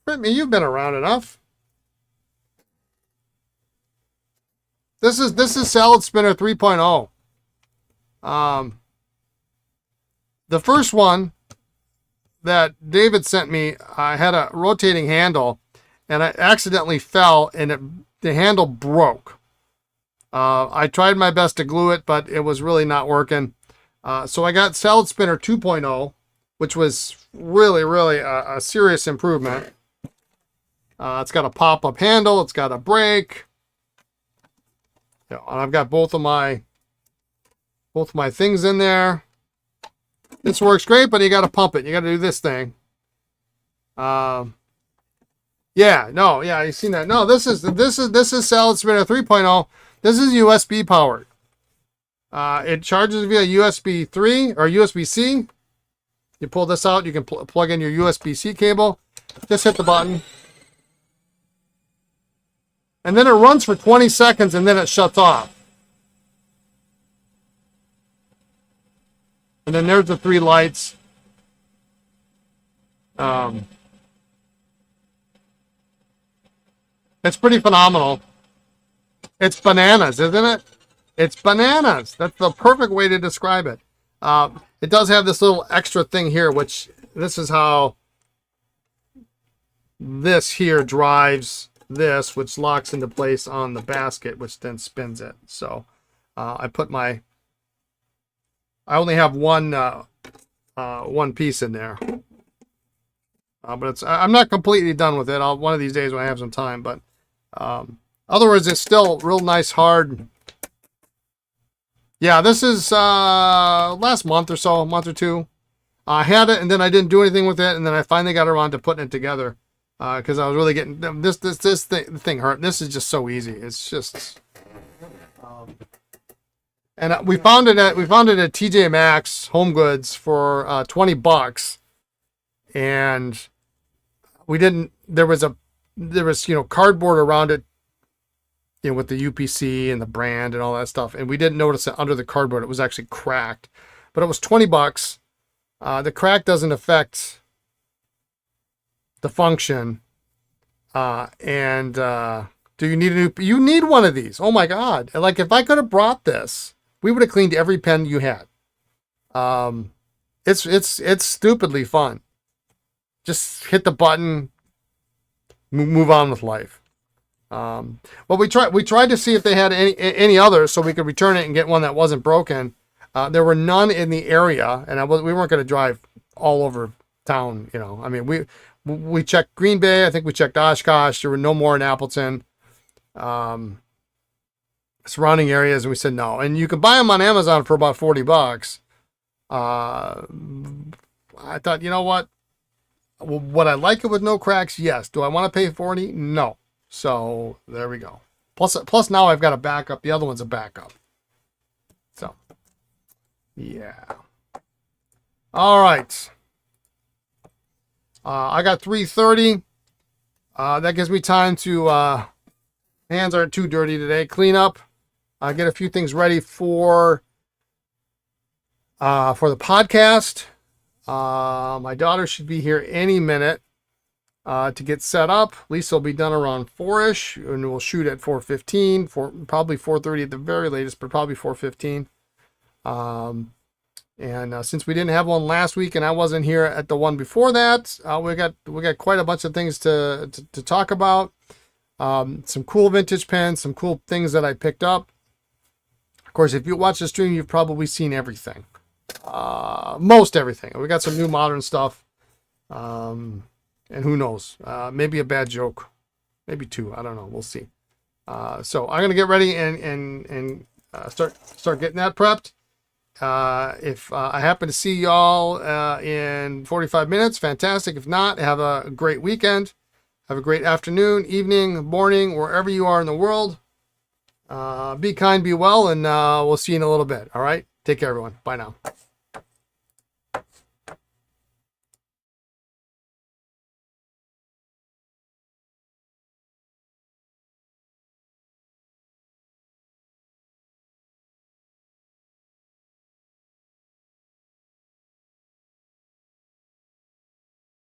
Brittany, you've been around enough. This is Salad Spinner 3.0. The first one that David sent me had a rotating handle, and I accidentally fell, and the handle broke. I tried my best to glue it, but it was really not working. So I got Salad Spinner 2.0, which was really, really a serious improvement. It's got a pop-up handle. It's got a brake. And I've got both of my things in there. This works great, but you got to pump it. You got to do this thing. Yeah, you've seen that. No, this is Salad Spinner 3.0. This is USB powered. It charges via USB 3 or USB-C. You pull this out, you can plug in your USB-C cable. Just hit the button. And then it runs for 20 seconds and then it shuts off. And then there's the 3 lights. It's pretty phenomenal. It's bananas, isn't it? It's bananas. That's the perfect way to describe it. It does have this little extra thing here, which this is how this here drives this, which locks into place on the basket, which then spins it. So I only have one piece in there. But I'm not completely done with it. One of these days when I have some time, but otherwise it's still real nice, hard. Yeah, this is last month or so, a month or two. I had it and then I didn't do anything with it, and then I finally got around to putting it together because I was really getting this thing hurt. This is just so easy. It's just, and we found it at TJ Maxx Home Goods for $20, and we didn't. There was cardboard around it, with the UPC and the brand and all that stuff. And we didn't notice that under the cardboard, it was actually cracked, but it was $20. The crack doesn't affect the function. Do you need you need one of these? Oh my God. Like if I could have brought this, we would have cleaned every pen you had. It's stupidly fun. Just hit the button, move on with life. But we tried to see if they had any others so we could return it and get one that wasn't broken. There were none in the area, and we weren't going to drive all over town. I mean, we checked Green Bay. I think we checked Oshkosh. There were no more in Appleton, surrounding areas, and we said no. And you can buy them on Amazon for about $40. I thought, you know what? Would I like it with no cracks? Yes. Do I want to pay $40? No. So there we go. Plus now I've got a backup. The other one's a backup. So yeah. All right. I got 3:30. That gives me time to hands aren't too dirty today. Clean up. Get a few things ready for the podcast. My daughter should be here any minute. To get set up. Lisa will be done around 4-ish, and we'll shoot at 4:15, probably 4:30 at the very latest, but probably 4:15. Since we didn't have one last week, and I wasn't here at the one before that, we got quite a bunch of things to talk about. Some cool vintage pens, some cool things that I picked up. Of course, if you watch the stream, you've probably seen everything, most everything. We got some new modern stuff. And who knows, maybe a bad joke, maybe 2. I don't know. We'll see. So I'm going to get ready and start getting that prepped. If I happen to see y'all in 45 minutes, fantastic. If not, have a great weekend. Have a great afternoon, evening, morning, wherever you are in the world. Be kind, be well, and we'll see you in a little bit. All right. Take care, everyone. Bye now.